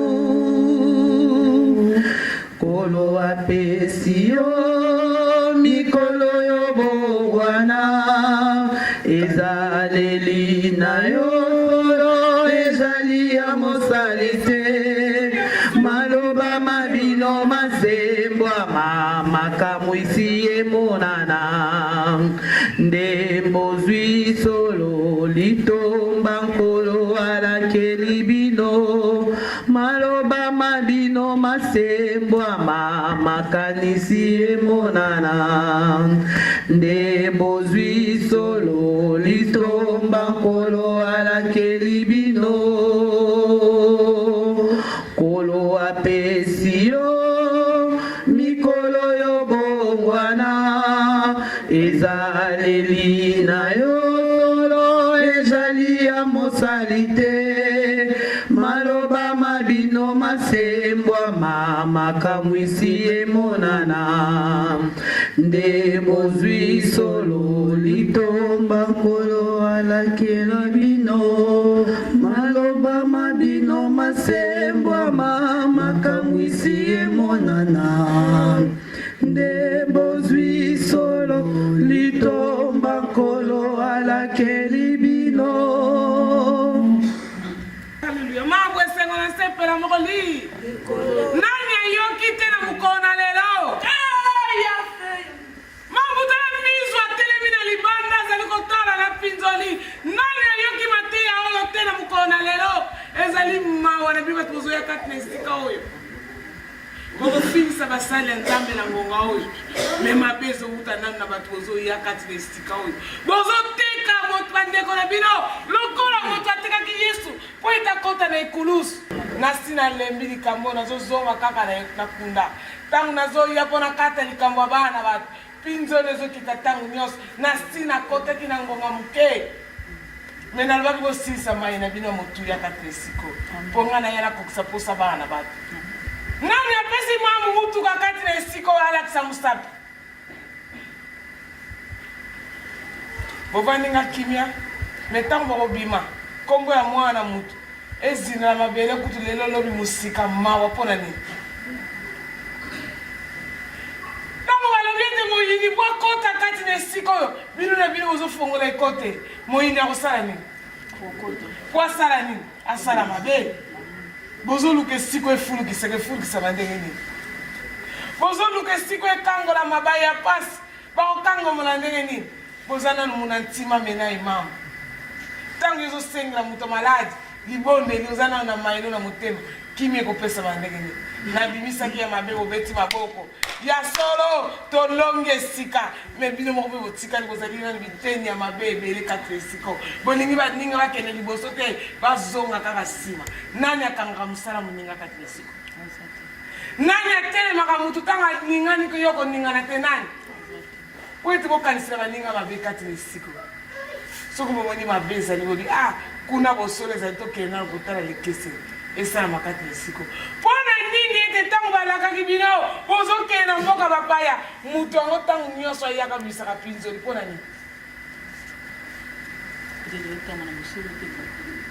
kolo apesi yo mikolo yo bongwana ezaleli na yo ezalia mosalite maloba mabino mazembwa makambo isi emonana ndembo zwi solo litomba nkolo alakeli bino maloba mabino masembwa makanisi emonana ndembo zwi solo litomba nkolo alakeli bino kolo apesi yo mikolo yo bongwana ezaleli na yo solo ezali ya mosalite maloba mabino masembwa makamwisi emonana nde bozwi solo litomba nkolo alakela bino maloba mabino masembwa makamwisi emonana nde bozwi solo litomba nkolo alakeli bino. Hallelujah. Mambo esengo na sepela mokoli. Nani ayoki tena mukona lelo? Mambo tena mizwa telemina libanda zaliko tala na pinzoli. Nani ayoki matia olo tena mukona lelo? Ezali mawa na biba tuzo ya katne stika oyo. Boko finisa basali nzambe na ngonga oyo. Mema bezo utanana batuzo ya katne stika oyo. Bozo teka moto bandeko na bino. Lokola moto ateka ki Yesu. Po itakota na ikulusu. Nasina lembili kambo nazo zonga kaka na kunda. Tangu nazo yapo na kata likambo bana batu. Pinzo nezo kitatangu nyos. Nasina kote kina ngonga muke. Mena albabi go sisa mai na bino motu ya katresiko. Ponga na yana kukusaposa bana batu. Nani apesi mamu mutu kakati na isiko wala kisamustapi. Bovaninga kimia. Metango bobima. Kombo ya mwana mutu. Ezina la mabele kutu lelo lobi musika mawa pona ni. Tango walobiete moyini bwa kota kati na isiko yo. Binu na binu uzo fongola ikote. Moyini akosala ni. Kwa sala ni. Asala mabele. Bozo luke siko efulu kiseke fulu kisabandenge ni. Bozo luke siko e kango la mabaya pasi. Bako kango mulandenge ni. Bozana numunantima mena imamu. Tango yozo sengra muto maladi. Libonde liozana na maino na mutema. Kimi eko pesa bandenge ni. Nabimisa kia mabebo beti maboko. Ya solo tolonge sika. Mebino moko bebo tika libozalina ni biteni ya mabebe ele katre siko. Boningi ba ninga wakene libosote. Bazonga kaka sima. Nani akanga musala muninga katre siko. Nani atele makamutu tanga ningani kuyoko ningana tenani. Weti boka nisila baninga mabebe katre siko. Soko mwoni mabeza libobi. Kuna bosole za toke na kutala lekese. Esa na makati lesiko. Pona nini ete tangu balaka kibino. Bozo ke na mboka bapaya. Mutu ango tangu nyoso yaka bisaka pinzoli. Pona nini?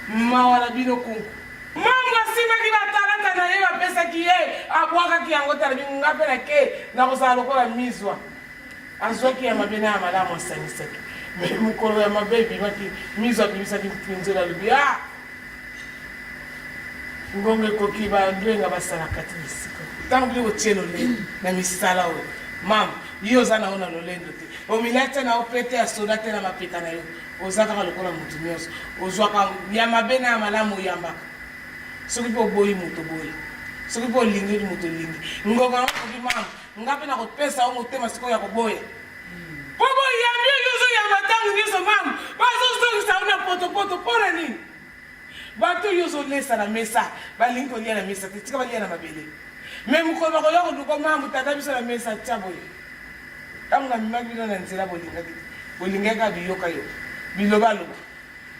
Mawala bino kungu. Manga sima kiba talata na yewa pesa kiye. Abuaka ki ango tala bingu ngape na ke. Na kusala lokola mizwa. Anzwaki ya mabena ya malamu sanisaki. Mukolo ya mabebi maki mizwa bibisa pinzola lubi. Ngonge kokiba ndwenga basala kati misiko. Tangu bili ocheno le na misala o. Mam, yo zana ona lolendo te. Omilate na opete ya soda te na mapeka na yo. Ozaka kalokola mutu nyoso. Ozwaka ya mabena ya malamu yambaka. Soki po boyi mutu boyi. Soki po lingi mutu lingi. Ngonga koki mam, ngape na kopesa o motema siko ya koboya. Pobo yambio yozo ya matangu nyoso mam. Bazo zo sauna poto pora nini? Bato yozo lesa na mesa, balingo lia na mesa, tika balia na mabele. Memu ko bako yoko luko mambu tatabiso na mesa chabo yo. Tangu na mimagi na nzela bolinga ki. Bolinga ka biyoka yo. Biloba loba.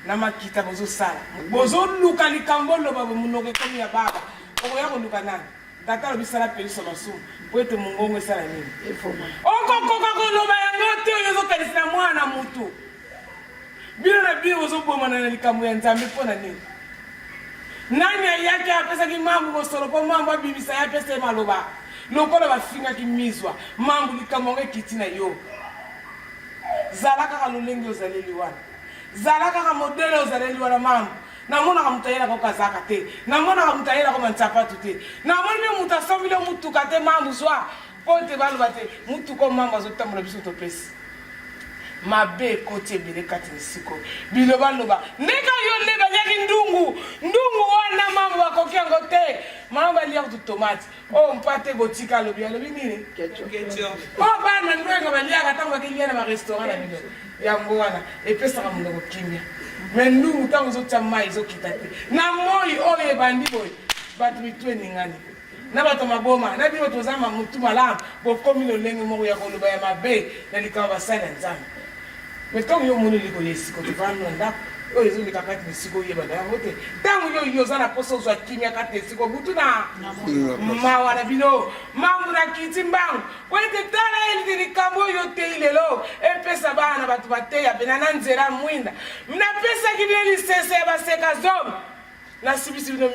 Na makita bozo sala. Bozo luka likambo loba munoko komi ya baba. Oko yako luka nani? tata alobi sala pelisa masumu po ete mongongo esala nini okokoka koloba yango te oyo ozokanisi na mwana mutu bino na bino ozobomana na likambo ya nzambe mpo na nini nani ayaki apesaki mambu mosolo mpo mambu abimisa ye apesa ye maloba lokola bafingaki mizwa mambu likambo yango ekiti na yo zala kaka lolenge ozaleli wana zala kaka modele ozaleli wana mambu namonaka moto ayelaka kazaka te namonaka moto ayelaka mantsapatu te namoni mpe moto asombili motuka te mambu zwa mpo te baloba te motuka mambu azotambola biso topesi mabe ekoti ebele kati na esiko bino baloba ndeka yo nde baliaki ndungu wana mambu bakoki yango te mama baliaka tu tomate oyo mpate botika alobi nini o bana ndenge baliaka ntango bakelia na barestaurant na bino yango wana epesaka mondoko kimia me ndungu ntango ezotia mai ezokita te na moi oyo ebandi boye bato bitu eningani na bato maboma na bino toza mutu malamu bokomi lolenge moko ya koloba ya mabe na likambo basali ya nzambe me ntango yo omoni liko ya esiko tovandi na ndako oyo ezoleka kati na esiko oyebana yango te ntango yo oza na poso ozwa kimia kati na esiko butu na mawa na bino mambu na kiti mbangu po ete tala elite likambo oyo otei lelo epesa bana bato bateya pena na nzela mwinda napesaki bino lisese ya baseka zomi nasibisi bino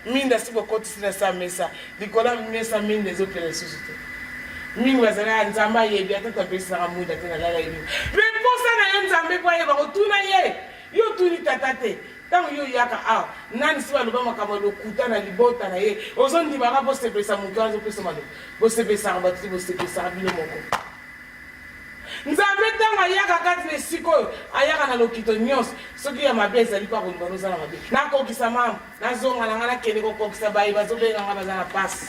minda si bokotisi na sa mesa likola mesa minda ezopela lisusu te mingi bazalaka nzambe ayebi atata apesisaka mwinda te nalala yebi me mposa na yo nzambe po ayeba kotuna ye yo tuni tata te ntango yo yaka awa nani si baloba makambo lokuta na libota na ye ozondimaka bosepelisa moto azopesa maloba bosepesaka bato te bosepesaka bino moko nzambe ntango ayaka kati na esika oyo ayaka na lokito nyonso soki ya mabe ezali kwa koliba noza na mabe nakokisa mambo nazonga na nga nakende kokokisa baye bazobenganga baza na pasi